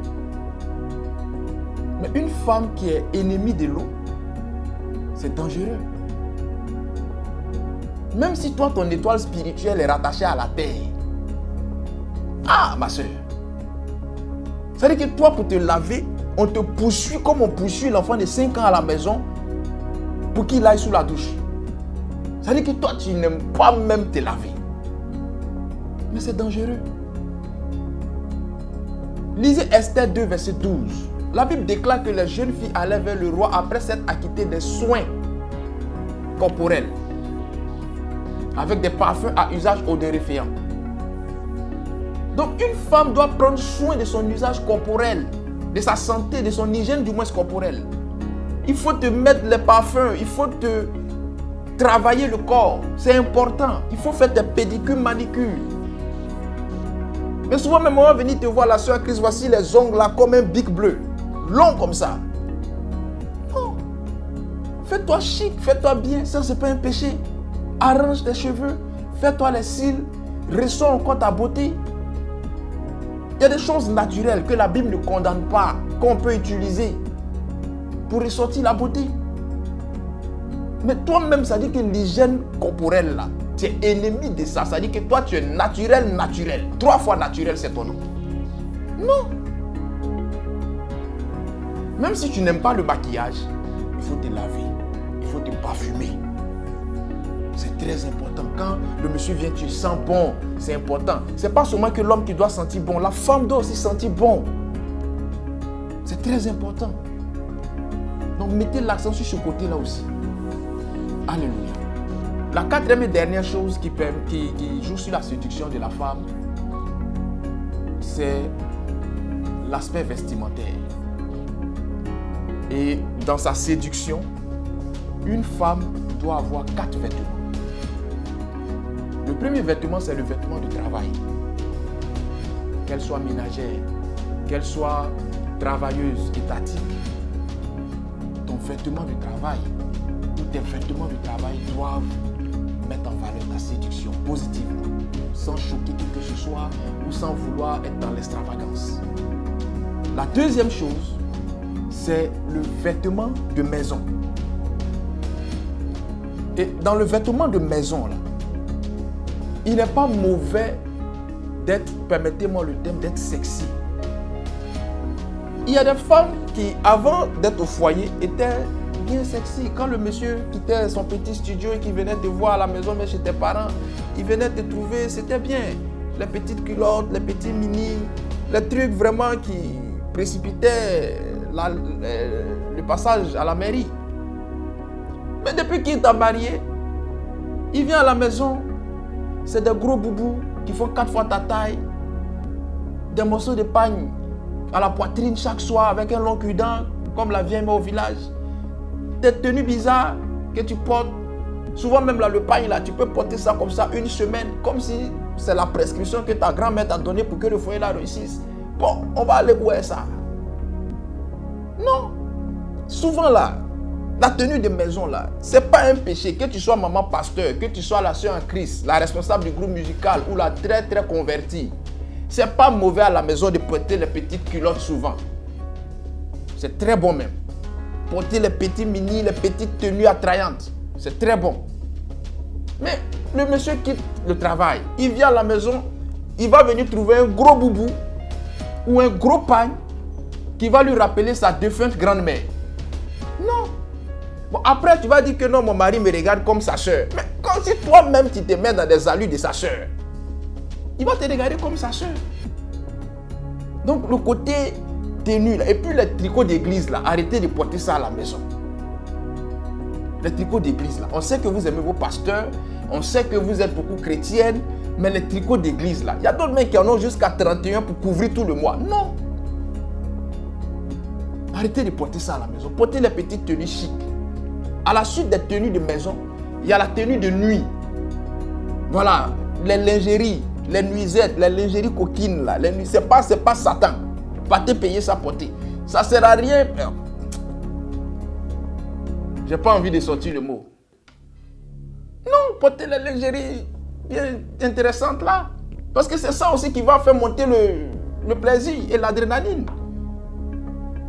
Mais une femme qui est ennemie de l'eau, c'est dangereux. Même si toi, ton étoile spirituelle est rattachée à la terre. Ah, ma soeur. Ça veut dire que toi, pour te laver, on te poursuit comme on poursuit l'enfant de 5 ans à la maison pour qu'il aille sous la douche. Ça veut dire que toi, tu n'aimes pas même te laver. Mais c'est dangereux. Lisez Esther 2, verset 12. La Bible déclare que les jeunes filles allaient vers le roi après s'être acquittées des soins corporels avec des parfums à usage odoriféant. Donc une femme doit prendre soin de son usage corporel, de sa santé, de son hygiène du moins corporelle. Il faut te mettre les parfums, il faut te travailler le corps, c'est important. Il faut faire des pédicures, manicures. Mais souvent même on va venir te voir la soeur Christ, voici les ongles là comme un bic bleu, long comme ça. Non. Fais-toi chic, fais-toi bien, ça c'est pas un péché. Arrange tes cheveux, fais-toi les cils, ressens encore ta beauté. Il y a des choses naturelles que la Bible ne condamne pas, qu'on peut utiliser pour ressortir la beauté. Mais toi-même, ça dit que l'hygiène corporelle là, tu es ennemi de ça. Ça dit que toi, tu es naturel. 3 fois naturel, c'est ton nom. Non. Même si tu n'aimes pas le maquillage, il faut te laver. Il faut te parfumer. C'est très important. Quand le monsieur vient, tu sens bon. C'est important. Ce n'est pas seulement que l'homme qui doit sentir bon. La femme doit aussi sentir bon. C'est très important. Donc, mettez l'accent sur ce côté-là aussi. Alléluia. La 4e et dernière chose qui joue sur la séduction de la femme, c'est l'aspect vestimentaire. Et dans sa séduction, une femme doit avoir 4 vêtements. Le premier vêtement, c'est le vêtement de travail. Qu'elle soit ménagère, qu'elle soit travailleuse, étatique. Ton vêtement de travail, tous tes vêtements de travail doivent mettre en valeur ta séduction positivement. sans choquer qui que ce soit ou sans vouloir être dans l'extravagance. La deuxième chose, c'est le vêtement de maison. Et dans le vêtement de maison, là, il n'est pas mauvais d'être, permettez-moi le terme, d'être sexy. Il y a des femmes qui, avant d'être au foyer, étaient bien sexy. Quand le monsieur quittait son petit studio et qu'il venait te voir à la maison, mais chez tes parents, il venait te trouver, c'était bien. Les petites culottes, les petits mini, les trucs vraiment qui précipitaient le passage à la mairie. Mais depuis qu'il t'a marié, il vient à la maison, c'est des gros boubous qui font 4 fois ta taille, des morceaux de pagne à la poitrine chaque soir avec un long cul-dent, comme la vieille mère au village. Des tenues bizarres que tu portes, souvent même là, le pagne, là, tu peux porter ça comme ça une semaine, comme si c'est la prescription que ta grand-mère t'a donnée pour que le foyer là réussisse. Bon, on va aller où est ça? Non. Souvent là, la tenue de maison là, c'est pas un péché. Que tu sois maman pasteur, que tu sois la sœur en Christ, la responsable du groupe musical ou la très très convertie. C'est pas mauvais à la maison de porter les petites culottes souvent. C'est très bon même. Porter les petits mini, les petites tenues attrayantes. C'est très bon. Mais le monsieur quitte le travail. Il vient à la maison, il va venir trouver un gros boubou ou un gros pagne qui va lui rappeler sa défunte grand-mère. Non. Bon, après, tu vas dire que non, mon mari me regarde comme sa soeur. Mais quand si toi-même, tu te mets dans des allures de sa soeur, il va te regarder comme sa soeur. Donc, le côté tenue, là, et puis les tricots d'église, là, arrêtez de porter ça à la maison. Les tricots d'église, là, on sait que vous aimez vos pasteurs, on sait que vous êtes beaucoup chrétiennes, mais les tricots d'église, là, il y a d'autres mecs qui en ont jusqu'à 31 pour couvrir tout le mois. Non. Arrêtez de porter ça à la maison. Portez les petites tenues chic. À la suite des tenues de maison, il y a la tenue de nuit. Voilà, les lingeries, les nuisettes, les lingeries coquines là, c'est pas Satan. Pas te payer ça porter. Ça sert à rien. J'ai pas envie de sortir le mot. Non, porter les lingeries bien intéressantes là. Parce que c'est ça aussi qui va faire monter le plaisir et l'adrénaline.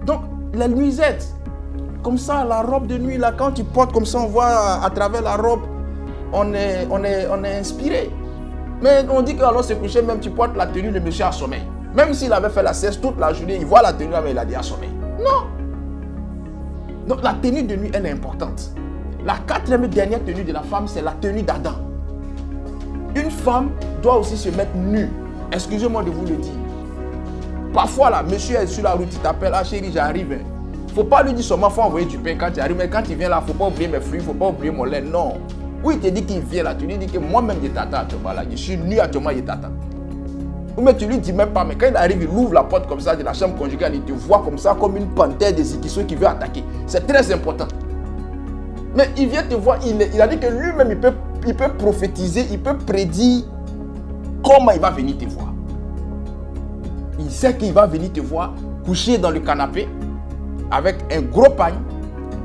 Donc, les nuisettes. Comme ça, la robe de nuit, là, quand tu portes comme ça, on voit à travers la robe, on est inspiré. Mais on dit qu'alors se coucher, même tu portes la tenue, le monsieur a sommeil. Même s'il avait fait la sieste toute la journée, il voit la tenue là, mais il a dit à sommeil. Non. Donc la tenue de nuit, elle est importante. La quatrième et dernière tenue de la femme, c'est la tenue d'Adam. Une femme doit aussi se mettre nue. Excusez-moi de vous le dire. Parfois, là, monsieur est sur la route, il t'appelle, ah chérie, j'arrive. Il ne faut pas lui dire seulement, il faut envoyer du pain quand tu arrives. Mais quand il vient là, il ne faut pas oublier mes fruits, il ne faut pas oublier mon lait. Non. Oui, il te dit qu'il vient là, tu lui dis que moi-même, je t'attends actuellement là. Je suis nu actuellement, je t'attends. Ou mais tu lui dis même pas, mais quand il arrive, il ouvre la porte comme ça de la chambre conjugale, il te voit comme ça, comme une panthère des Zikissos qui veut attaquer. C'est très important. Mais il vient te voir, il a dit que lui-même, il peut prophétiser, il peut prédire comment il va venir te voir. Il sait qu'il va venir te voir couché dans le canapé, avec un gros pagne,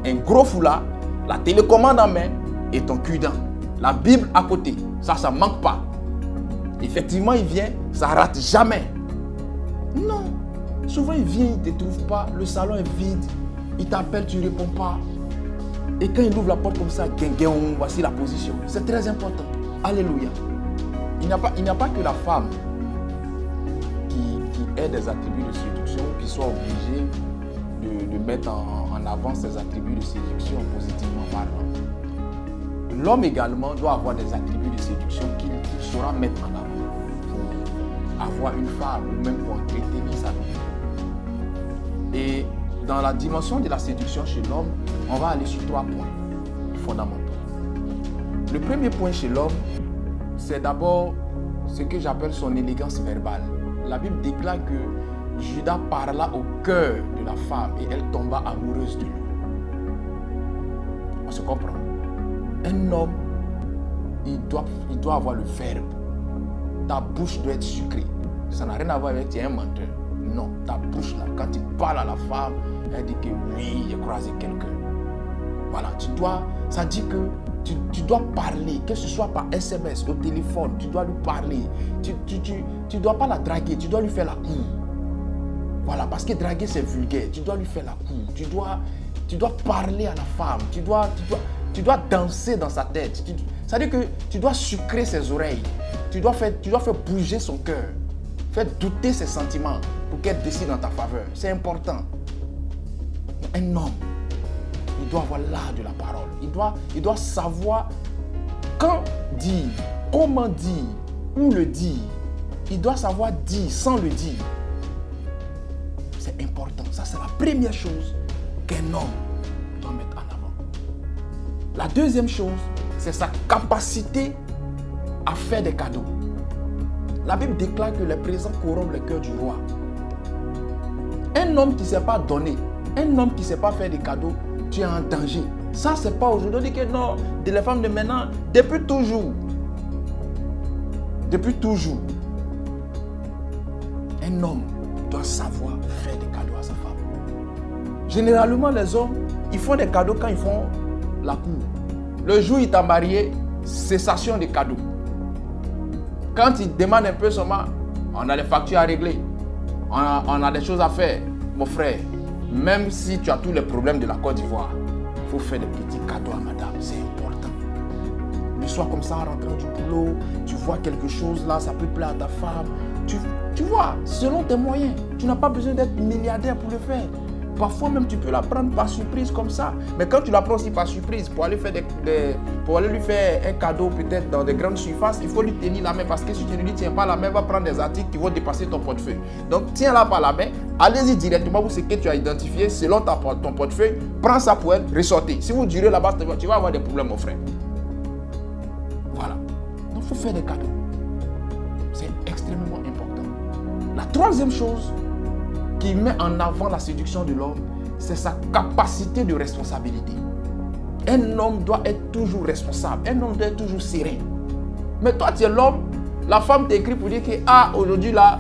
un gros foulard, la télécommande en main et ton cul-dent. La Bible à côté, ça ne manque pas. Effectivement, il vient, ça ne rate jamais. Non. Souvent, il vient, il ne te trouve pas, le salon est vide, il t'appelle, tu ne réponds pas. Et quand il ouvre la porte comme ça, voici la position. C'est très important. Alléluia. Il n'y a pas que la femme qui ait des attributs de séduction, qui soit obligée de mettre en avant ses attributs de séduction positivement parlant. L'homme également doit avoir des attributs de séduction qu'il saura mettre en avant pour avoir une femme ou même pour entretenir sa vie. Et dans la dimension de la séduction chez l'homme, on va aller sur 3 points fondamentaux. Le premier point chez l'homme, c'est d'abord ce que j'appelle son élégance verbale. La Bible déclare que Judas parla au cœur de la femme et elle tomba amoureuse de lui. On se comprend. Un homme, il doit avoir le verbe. Ta bouche doit être sucrée. Ça n'a rien à voir avec tu es un menteur. Non, ta bouche là, quand tu parles à la femme, elle dit que oui, j'ai croisé quelqu'un. Voilà, ça dit que Tu dois parler, que ce soit par SMS, au téléphone, tu dois lui parler. Tu dois pas la draguer, tu dois lui faire la cour. Voilà, parce que draguer c'est vulgaire, tu dois lui faire la cour. Tu dois parler à la femme, tu dois danser dans sa tête. C'est-à-dire que tu dois sucrer ses oreilles, tu dois faire bouger son cœur, faire douter ses sentiments pour qu'elle décide en ta faveur. C'est important. Un homme, il doit avoir l'art de la parole. Il doit savoir quand dire, comment dire, où le dire. Il doit savoir dire sans le dire. C'est important. Ça, c'est la première chose qu'un homme doit mettre en avant. La deuxième chose, c'est sa capacité à faire des cadeaux. La Bible déclare que les présents corrompent le cœur du roi. Un homme qui ne sait pas donner, un homme qui ne sait pas faire des cadeaux, tu es en danger. Ça, c'est pas aujourd'hui. On dit que non, les femmes de maintenant, depuis toujours. Depuis toujours. Un homme doit savoir faire des cadeaux à sa femme. Généralement, les hommes, ils font des cadeaux quand ils font la cour. Le jour où il t'a marié, cessation des cadeaux. Quand il demande un peu seulement, on a les factures à régler, on a des choses à faire. Mon frère, même si tu as tous les problèmes de la Côte d'Ivoire, il faut faire des petits cadeaux à madame, c'est important. Le soir comme ça, en rentrant du boulot, tu vois quelque chose là, ça peut plaire à ta femme. Tu vois, selon tes moyens, tu n'as pas besoin d'être milliardaire pour le faire. Parfois même tu peux la prendre par surprise comme ça. Mais quand tu la prends aussi par surprise pour aller, pour aller lui faire un cadeau peut-être dans des grandes surfaces, il faut lui tenir la main parce que si tu ne lui tiens pas la main, il va prendre des articles qui vont dépasser ton portefeuille. Donc tiens-la par la main, allez-y directement pour ce que tu as identifié selon ton portefeuille, prends ça pour elle, ressortez. Si vous durez là-bas, tu vas avoir des problèmes mon frère. Voilà. Donc il faut faire des cadeaux. C'est extrêmement important. La troisième chose qui met en avant la séduction de l'homme, c'est sa capacité de responsabilité. Un homme doit être toujours responsable, un homme doit être toujours serein. Mais toi, tu es l'homme, la femme t'écrit pour dire que aujourd'hui là,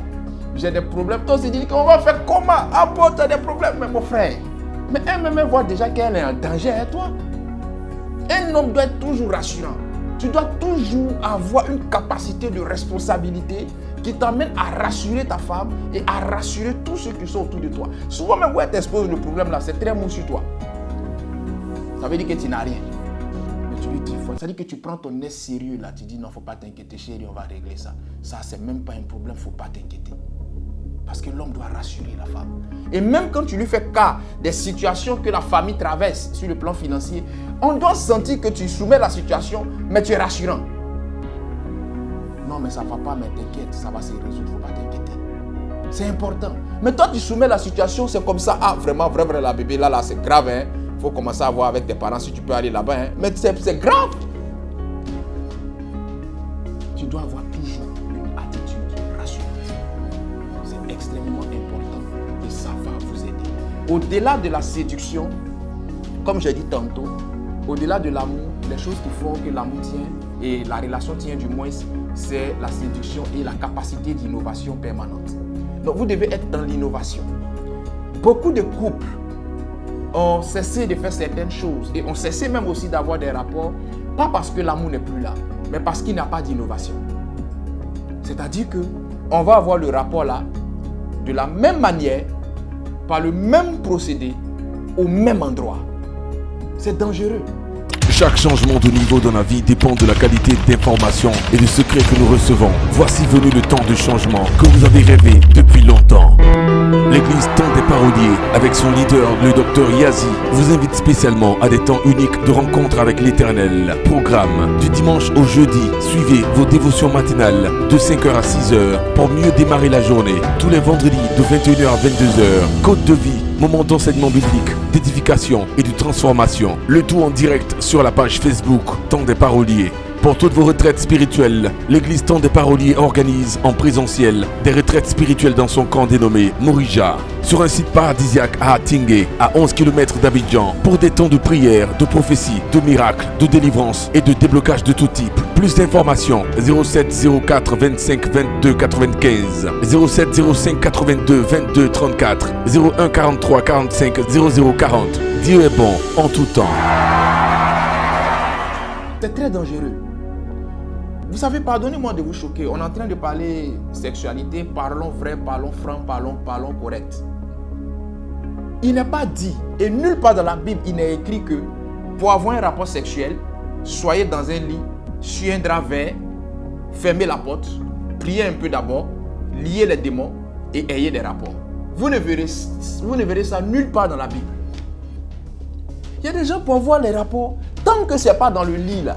j'ai des problèmes. Toi, tu dis qu'on va faire comment? Ah bon, tu as des problèmes, mais mon frère. Mais elle-même voit déjà qu'elle est en danger, hein, toi. Un homme doit être toujours rassurant. Tu dois toujours avoir une capacité de responsabilité qui t'amène à rassurer ta femme et à rassurer tous ceux qui sont autour de toi. Souvent même quand elle t'expose le problème là, c'est très mou sur toi. Ça veut dire que tu n'as rien. Mais tu lui dis, ça veut dire que tu prends ton aise sérieux là, tu dis non, faut pas t'inquiéter chérie, on va régler ça. Ça, c'est même pas un problème, faut pas t'inquiéter. Parce que l'homme doit rassurer la femme. Et même quand tu lui fais cas des situations que la famille traverse sur le plan financier, on doit sentir que tu soumets la situation, mais tu es rassurant. Non, mais ça ne va pas, mais t'inquiète, ça va se résoudre, il ne faut pas t'inquiéter. C'est important. Mais toi, tu soumets la situation, c'est comme ça. Ah, vraiment, vrai, la bébé, là, c'est grave. Il faut commencer à voir avec tes parents si tu peux aller là-bas. Hein. Mais c'est grave. Tu dois avoir toujours une attitude rassurante. C'est extrêmement important et ça va vous aider. Au-delà de la séduction, comme j'ai dit tantôt, au-delà de l'amour, les choses qui font que l'amour tient et la relation tient du moins, c'est la séduction et la capacité d'innovation permanente. Donc vous devez être dans l'innovation. Beaucoup de couples ont cessé de faire certaines choses et ont cessé même aussi d'avoir des rapports, pas parce que l'amour n'est plus là, mais parce qu'il n'y a pas d'innovation. C'est-à-dire qu'on va avoir le rapport là, de la même manière, par le même procédé, au même endroit. C'est dangereux. Chaque changement de niveau dans la vie dépend de la qualité d'information et du secret que nous recevons. Voici venu le temps de changement que vous avez rêvé depuis longtemps. L'église Temps des Paroliers, avec son leader, le docteur Yazi, vous invite spécialement à des temps uniques de rencontre avec l'Éternel. Programme du dimanche au jeudi. Suivez vos dévotions matinales de 5h à 6h pour mieux démarrer la journée. Tous les vendredis de 21h à 22h. Côte de vie, moment d'enseignement biblique, d'édification et de transformation. Le tout en direct sur la page Facebook Temps des Paroliers. Pour toutes vos retraites spirituelles, l'église Temps des Paroliers organise en présentiel des retraites spirituelles dans son camp dénommé Morija, sur un site paradisiaque à Atingué, à 11 km d'Abidjan, pour des temps de prière, de prophétie, de miracles, de délivrance et de déblocage de tout type. Plus d'informations 07 04 25 22 95, 07 05 82 22 34, 01 43 45 00 40. Dieu est bon en tout temps. C'est très dangereux. Vous savez, pardonnez-moi de vous choquer. On est en train de parler sexualité. Parlons vrai, parlons franc, parlons correct. Il n'est pas dit, et nulle part dans la Bible, il n'est écrit que pour avoir un rapport sexuel, soyez dans un lit, sur un drap vert, fermez la porte, priez un peu d'abord, liez les démons et ayez des rapports. Vous ne verrez ça nulle part dans la Bible. Il y a des gens pour avoir les rapports, tant que ce n'est pas dans le lit là,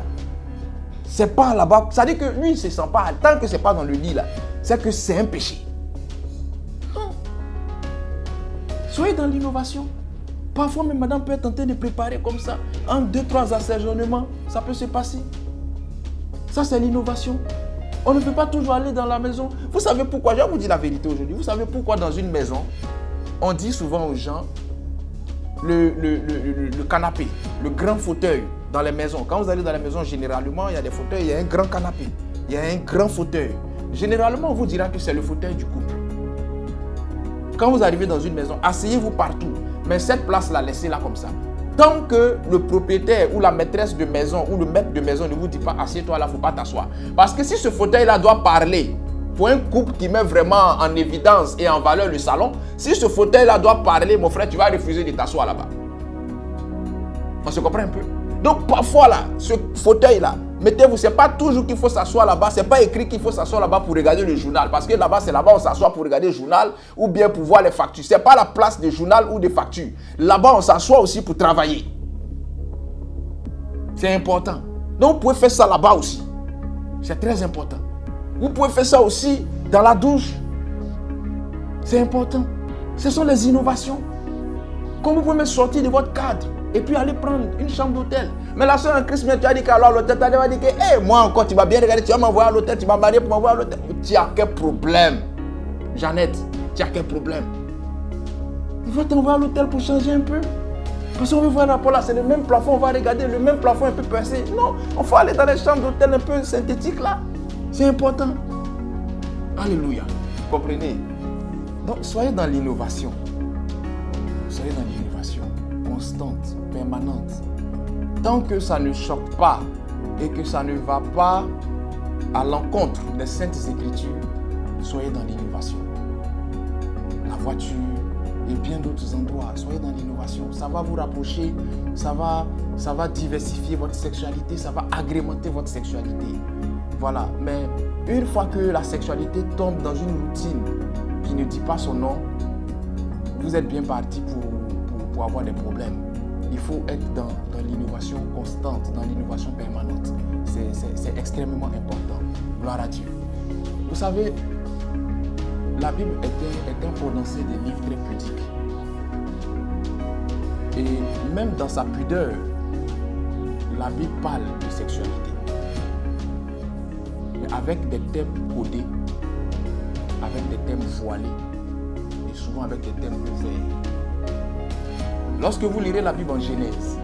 c'est pas là-bas, ça dit que lui il ne se sent pas, tant que ce n'est pas dans le lit là, c'est que c'est un péché. Non. Soyez dans l'innovation. Parfois même madame peut être tentée de préparer comme ça, en 2-3 assaisonnements, ça peut se passer. Ça c'est l'innovation. On ne peut pas toujours aller dans la maison. Vous savez pourquoi? Je vais vous dire la vérité aujourd'hui. Vous savez pourquoi dans une maison, on dit souvent aux gens, le canapé, le grand fauteuil dans les maisons. Quand vous allez dans les maisons, généralement, il y a des fauteuils, il y a un grand canapé, il y a un grand fauteuil. Généralement, on vous dira que c'est le fauteuil du couple. Quand vous arrivez dans une maison, asseyez-vous partout. Mais cette place-là, laissez-la comme ça. Tant que le propriétaire ou la maîtresse de maison ou le maître de maison ne vous dit pas assieds-toi là, il ne faut pas t'asseoir. Parce que si ce fauteuil-là doit parler, pour un couple qui met vraiment en évidence et en valeur le salon, si ce fauteuil-là doit parler, mon frère, tu vas refuser de t'asseoir là-bas. On se comprend un peu? Donc parfois là, ce fauteuil-là, mettez-vous, ce n'est pas toujours qu'il faut s'asseoir là-bas, ce n'est pas écrit qu'il faut s'asseoir là-bas pour regarder le journal. Parce que là-bas, c'est là-bas on s'assoit pour regarder le journal ou bien pour voir les factures. Ce n'est pas la place du journal ou des factures. Là-bas, on s'assoit aussi pour travailler. C'est important. Donc vous pouvez faire ça là-bas aussi. C'est très important. Vous pouvez faire ça aussi dans la douche. C'est important. Ce sont les innovations. Comme vous pouvez me sortir de votre cadre et puis aller prendre une chambre d'hôtel. Mais la soeur en Christ, tu as dit qu'à l'hôtel, tu as dit que hey, moi encore, tu vas bien regarder, tu vas m'envoyer à l'hôtel, tu vas marier pour m'envoyer à l'hôtel. Tu as quel problème? Jeannette, tu as quel problème? Il faut t'envoyer à l'hôtel pour changer un peu. Parce qu'on veut voir un rapport là, c'est le même plafond, on va regarder le même plafond un peu percé. Non, on faut aller dans les chambres d'hôtel un peu synthétiques là. C'est important. Alléluia. Vous comprenez? Donc, soyez dans l'innovation. Soyez dans l'innovation constante, permanente. Tant que ça ne choque pas et que ça ne va pas à l'encontre des Saintes Écritures, soyez dans l'innovation. La voiture et bien d'autres endroits, soyez dans l'innovation. Ça va vous rapprocher, ça va diversifier votre sexualité, ça va agrémenter votre sexualité. Voilà, mais une fois que la sexualité tombe dans une routine qui ne dit pas son nom, vous êtes bien parti pour avoir des problèmes. Il faut être dans l'innovation constante, dans l'innovation permanente. C'est extrêmement important. Gloire à Dieu. Vous savez, la Bible est un condensé des livres très pudiques. Et même dans sa pudeur, la Bible parle de sexualité. Mais avec des thèmes codés, avec des thèmes voilés, et souvent avec des thèmes ouverts. Lorsque vous lirez la Bible en Genèse,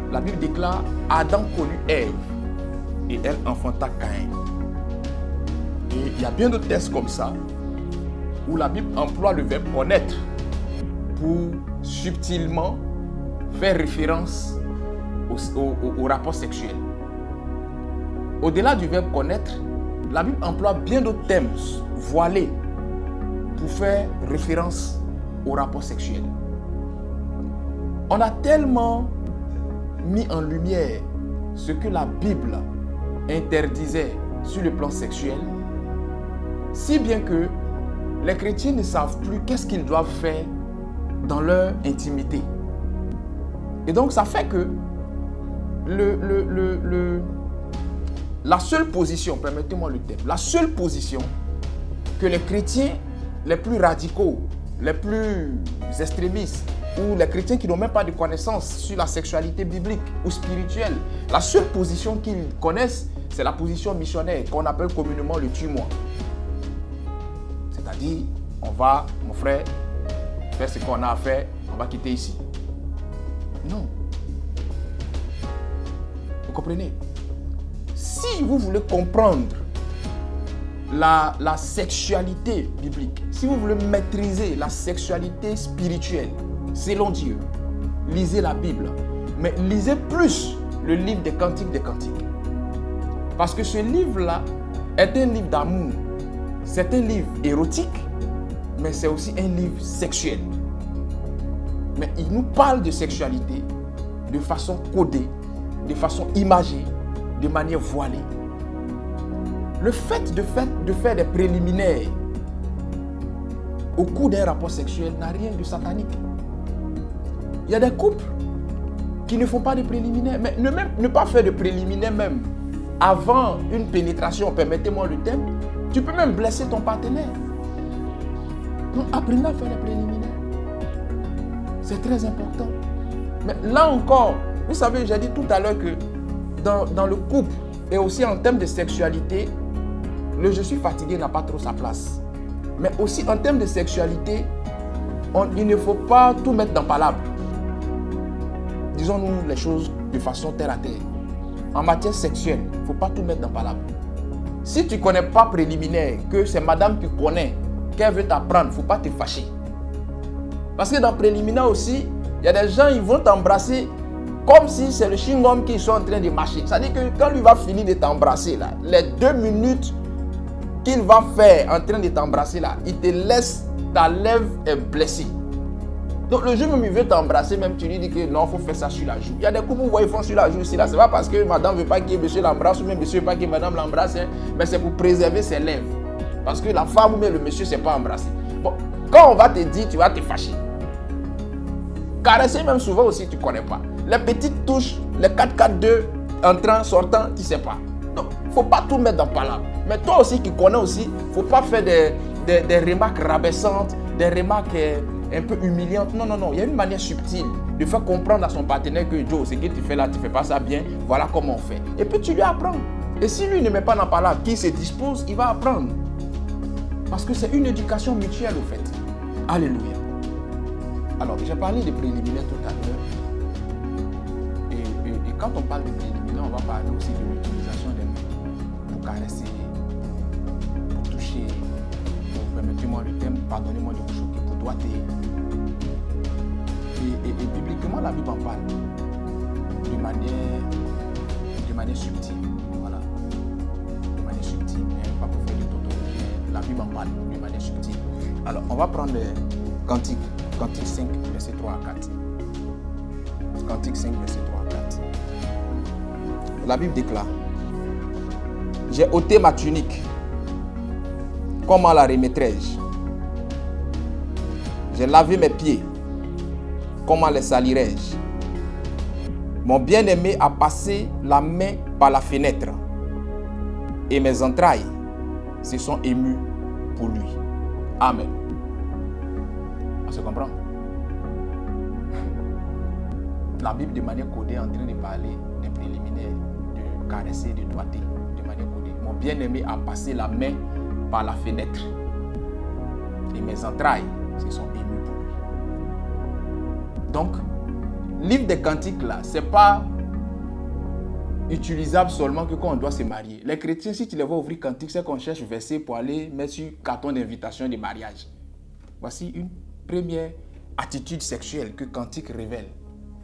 la Bible déclare Adam connut Ève et elle enfanta Caïn. Et il y a bien d'autres textes comme ça où la Bible emploie le verbe connaître pour subtilement faire référence au rapport sexuel. Au-delà du verbe connaître, la Bible emploie bien d'autres thèmes voilés pour faire référence au rapport sexuel. On a tellement mis en lumière ce que la Bible interdisait sur le plan sexuel, si bien que les chrétiens ne savent plus qu'est-ce qu'ils doivent faire dans leur intimité. Et donc ça fait que la seule position, permettez-moi le terme, la seule position que les chrétiens les plus radicaux, les plus extrémistes, ou les chrétiens qui n'ont même pas de connaissances sur la sexualité biblique ou spirituelle, la seule position qu'ils connaissent, c'est la position missionnaire qu'on appelle communément le tue-moi. C'est-à-dire, on va, mon frère, faire ce qu'on a à faire, on va quitter ici. Non. Vous comprenez? Si vous voulez comprendre la sexualité biblique, si vous voulez maîtriser la sexualité spirituelle, selon Dieu, lisez la Bible. Mais lisez plus le livre des Cantiques des Cantiques. Parce que ce livre-là est un livre d'amour. C'est un livre érotique, mais c'est aussi un livre sexuel. Mais il nous parle de sexualité de façon codée, de façon imagée, de manière voilée. Le fait de faire des préliminaires au cours d'un rapport sexuel n'a rien de satanique. Il y a des couples qui ne font pas de préliminaires, mais ne pas faire de préliminaires même avant une pénétration, permettez-moi le terme, tu peux même blesser ton partenaire. Donc apprenez à faire les préliminaires. C'est très important. Mais là encore, vous savez, j'ai dit tout à l'heure que dans le couple et aussi en termes de sexualité, le je suis fatigué n'a pas trop sa place. Mais aussi en termes de sexualité, il ne faut pas tout mettre dans palabre. Disons-nous les choses de façon terre à terre. En matière sexuelle, il ne faut pas tout mettre dans palabre. Si tu ne connais pas préliminaire, que c'est madame qui connaît, qu'elle veut t'apprendre, il ne faut pas te fâcher. Parce que dans préliminaire aussi, il y a des gens, ils vont t'embrasser comme si c'est le chewing-gum qu'ils sont en train de mâcher. C'est-à-dire que quand lui va finir de t'embrasser, là, les 2 minutes qu'il va faire en train de t'embrasser, là, il te laisse, ta lèvre est blessée. Donc le jour même il veut t'embrasser, même tu lui dis que non, il faut faire ça sur la joue. Il y a des couples où ils font sur la joue ici, là. C'est pas parce que madame ne veut pas que monsieur l'embrasse, ou même monsieur ne veut pas que madame l'embrasse, hein, mais c'est pour préserver ses lèvres. Parce que la femme ou même le monsieur ne s'est pas embrassé. Bon, quand on va te dire, tu vas te fâcher. Caresser même souvent aussi, tu ne connais pas. Les petites touches, les 4-4-2, entrant, sortant, tu ne sais pas. Donc, il ne faut pas tout mettre dans palabre. Mais toi aussi qui connais aussi, il ne faut pas faire des remarques rabaissantes, des remarques un peu humiliantes. Non, non, non. Il y a une manière subtile de faire comprendre à son partenaire que Joe, ce que tu fais là, tu ne fais pas ça bien. Voilà comment on fait. Et puis tu lui apprends. Et si lui ne met pas dans palabre, qu'il se dispose, il va apprendre. Parce que c'est une éducation mutuelle au fait. Alléluia. Alors, j'ai parlé des préliminaires tout à l'heure. Et quand on parle de préliminaires, on va parler aussi de l'utilisation des mains pour caresser, pour toucher, permettez-moi le terme, pardonnez-moi de vous choquer, pour doigter. Et bibliquement, la Bible en parle de manière subtile. Voilà. De manière subtile. Pas pour faire du tautologie, la Bible en parle de manière subtile. Alors, on va prendre les Cantiques. Cantique 5, verset 3 à 4. Cantique 5, verset 3 à 4. La Bible déclare: j'ai ôté ma tunique. Comment la remettrai-je? J'ai lavé mes pieds. Comment les salirai-je? Mon bien-aimé a passé la main par la fenêtre. Et mes entrailles se sont émues pour lui. Amen. On se comprend? La Bible de manière codée est en train de parler des préliminaires, de caresser, de doigter, de manière codée. Mon bien-aimé a passé la main par la fenêtre et mes entrailles se sont émues pour lui. Donc, livre des cantiques là, c'est pas utilisable seulement que quand on doit se marier. Les chrétiens, si tu les vois ouvrir cantiques, c'est qu'on cherche verset pour aller mettre sur carton d'invitation de mariage. Voici une première attitude sexuelle que cantique révèle.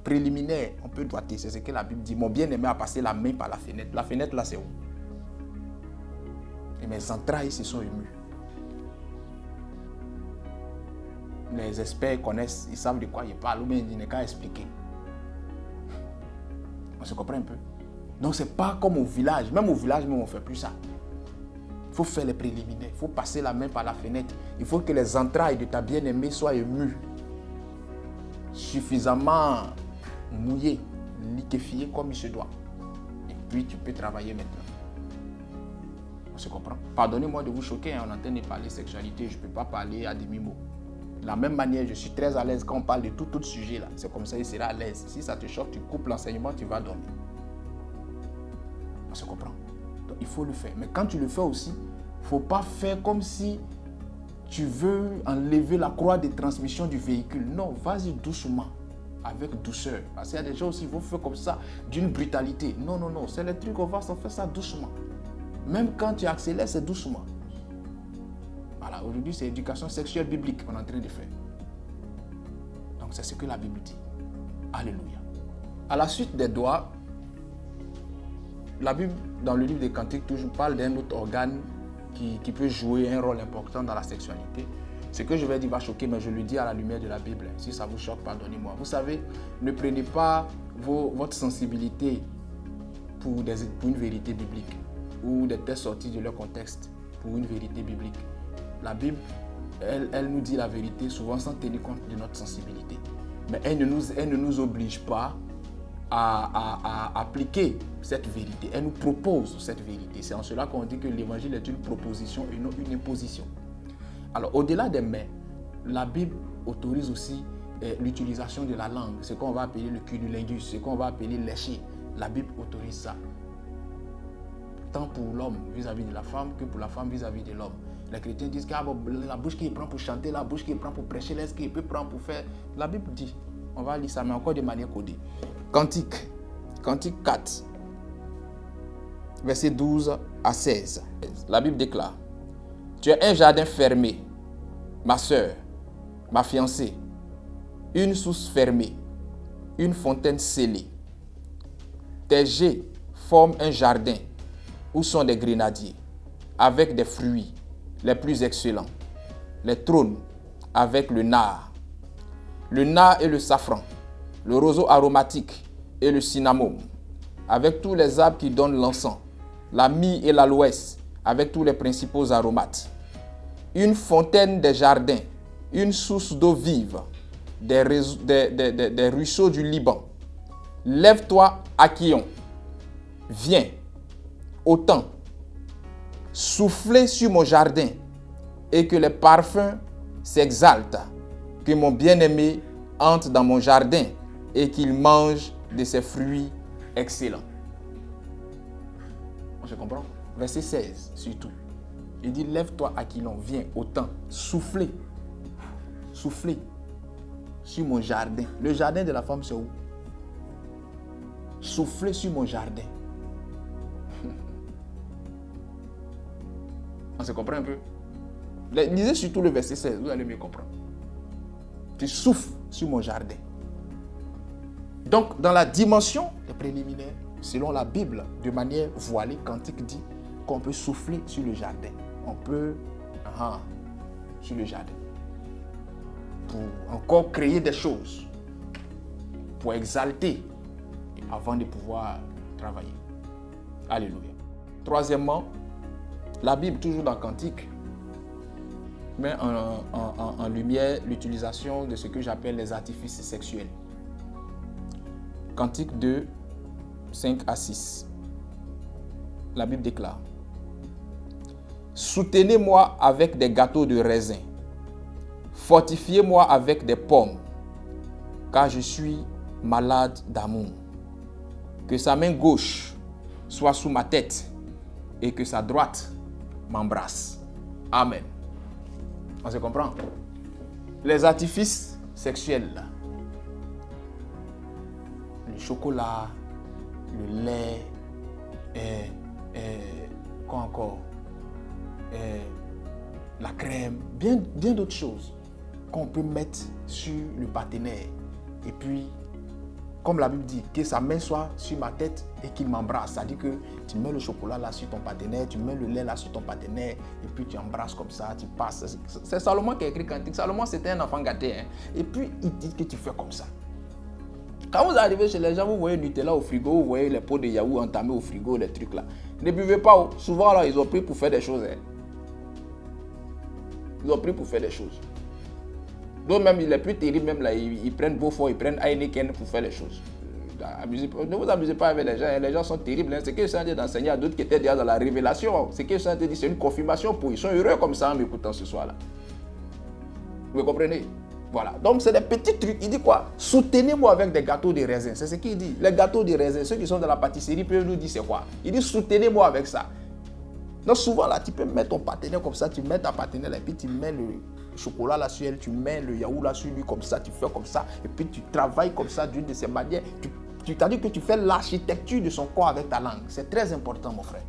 Préliminaire, on peut doigter, c'est ce que la Bible dit. Mon bien-aimé a passé la main par la fenêtre. La fenêtre là, c'est où? Et mes entrailles se sont émues. Les experts connaissent, ils savent de quoi ils parlent, ou bien ils n'ont qu'à expliquer. On se comprend un peu? Donc c'est pas comme au village. Même au village, on ne fait plus ça. Il faut faire les préliminaires. Il faut passer la main par la fenêtre. Il faut que les entrailles de ta bien-aimée soient émues. Suffisamment mouillées, liquéfiées comme il se doit. Et puis tu peux travailler maintenant. On se comprend? Pardonnez-moi de vous choquer, on entend parler sexualité, je ne peux pas parler à demi-mot. De la même manière, je suis très à l'aise quand on parle de tout sujet là. C'est comme ça, il sera à l'aise. Si ça te choque, tu coupes l'enseignement, tu vas dormir. On se comprend? Donc il faut le faire. Mais quand tu le fais aussi, il ne faut pas faire comme si tu veux enlever la croix de transmission du véhicule. Non, vas-y doucement, avec douceur. Parce qu'il y a des gens aussi qui vont faire comme ça, d'une brutalité. Non, non, non, c'est les trucs, on va s'en faire ça doucement. Même quand tu accélères, c'est doucement. Voilà, aujourd'hui, c'est l'éducation sexuelle biblique qu'on est en train de faire. Donc, c'est ce que la Bible dit. Alléluia. À la suite des doigts, la Bible, dans le livre des Cantiques, toujours parle d'un autre organe qui peut jouer un rôle important dans la sexualité. Ce que je vais dire va choquer, mais je le dis à la lumière de la Bible. Si ça vous choque, pardonnez-moi. Vous savez, ne prenez pas votre sensibilité pour une vérité biblique ou des textes sortis de leur contexte pour une vérité biblique. La Bible, elle nous dit la vérité souvent sans tenir compte de notre sensibilité. Mais elle ne nous oblige pas à appliquer cette vérité. Elle nous propose cette vérité. C'est en cela qu'on dit que l'évangile est une proposition et non une imposition. Alors, au-delà des mains, la Bible autorise aussi l'utilisation de la langue, ce qu'on va appeler le cunnilingus, ce qu'on va appeler lécher. La Bible autorise ça. Tant pour l'homme vis-à-vis de la femme que pour la femme vis-à-vis de l'homme. Les chrétiens disent que la bouche qu'il prend pour chanter, la bouche qu'il prend pour prêcher, l'est-ce qu'il peut prendre pour faire. La Bible dit, on va lire ça, mais encore de manière codée. Cantique 4, versets 12 à 16. La Bible déclare: tu as un jardin fermé, ma sœur, ma fiancée, une source fermée, une fontaine scellée. Tes jets forment un jardin où sont des grenadiers, avec des fruits les plus excellents, les trônes avec le nard et le safran, le roseau aromatique et le cinnamome, avec tous les arbres qui donnent l'encens, la myrrhe et l'aloès, avec tous les principaux aromates. Une fontaine des jardins, une source d'eau vive, des ruisseaux du Liban. Lève-toi, Akion, viens, autant, soufflez sur mon jardin et que les parfums s'exaltent, que mon bien-aimé entre dans mon jardin et qu'il mange de ses fruits excellents. On se comprend? Verset 16 surtout. Il dit: lève-toi, Aquilon, viens, autant, soufflez sur mon jardin. Le jardin de la femme, c'est où? Soufflez sur mon jardin. On se comprend un peu? Lisez surtout le verset 16, vous allez mieux comprendre. Tu souffles sur mon jardin. Donc, dans la dimension des préliminaires, selon la Bible, de manière voilée, Cantique dit qu'on peut souffler sur le jardin. On peut, sur le jardin. Pour encore créer des choses. Pour exalter, avant de pouvoir travailler. Alléluia. Troisièmement, la Bible, toujours dans Cantique, met en lumière l'utilisation de ce que j'appelle les artifices sexuels. Cantique 2, 5 à 6. La Bible déclare: soutenez-moi avec des gâteaux de raisin, fortifiez-moi avec des pommes, car je suis malade d'amour. Que sa main gauche soit sous ma tête et que sa droite m'embrasse. Amen. On se comprend? Les artifices sexuels, le chocolat, le lait, quoi encore, la crème, bien d'autres choses qu'on peut mettre sur le partenaire. Et puis, comme la Bible dit, que sa main soit sur ma tête et qu'il m'embrasse. C'est-à-dire que tu mets le chocolat là sur ton partenaire, tu mets le lait là sur ton partenaire, et puis tu embrasses comme ça, tu passes. C'est Salomon qui a écrit Cantique. Salomon, c'était un enfant gâté. Et puis, il dit que tu fais comme ça. Quand vous arrivez chez les gens, vous voyez Nutella au frigo, vous voyez les pots de yaourt entamés au frigo, les trucs là. Ne buvez pas. Souvent, là, ils ont pris pour faire des choses. Ils ont pris pour faire des choses. Donc même les plus terribles, même là, ils prennent Beaufort, ils prennent Heineken pour faire les choses. Ne vous amusez pas avec les gens sont terribles. C'est que je suis en train d'enseigner à d'autres qui étaient déjà dans la révélation. C'est que je suis en train de dire, c'est une confirmation pour eux. Ils sont heureux comme ça en m'écoutant ce soir-là. Vous comprenez? Voilà. Donc c'est des petits trucs. Il dit quoi? Soutenez-moi avec des gâteaux de raisin. C'est ce qu'il dit. Les gâteaux de raisin, ceux qui sont dans la pâtisserie peuvent nous dire c'est quoi? Il dit soutenez-moi avec ça. Donc souvent là, tu peux mettre ton partenaire comme ça, tu mets ta partenaire et puis tu mets le chocolat là sur elle, tu mets le yaourt là sur lui comme ça, tu fais comme ça, et puis tu travailles comme ça d'une de ces manières. Tu t'as dit que tu fais l'architecture de son corps avec ta langue. C'est très important, mon frère.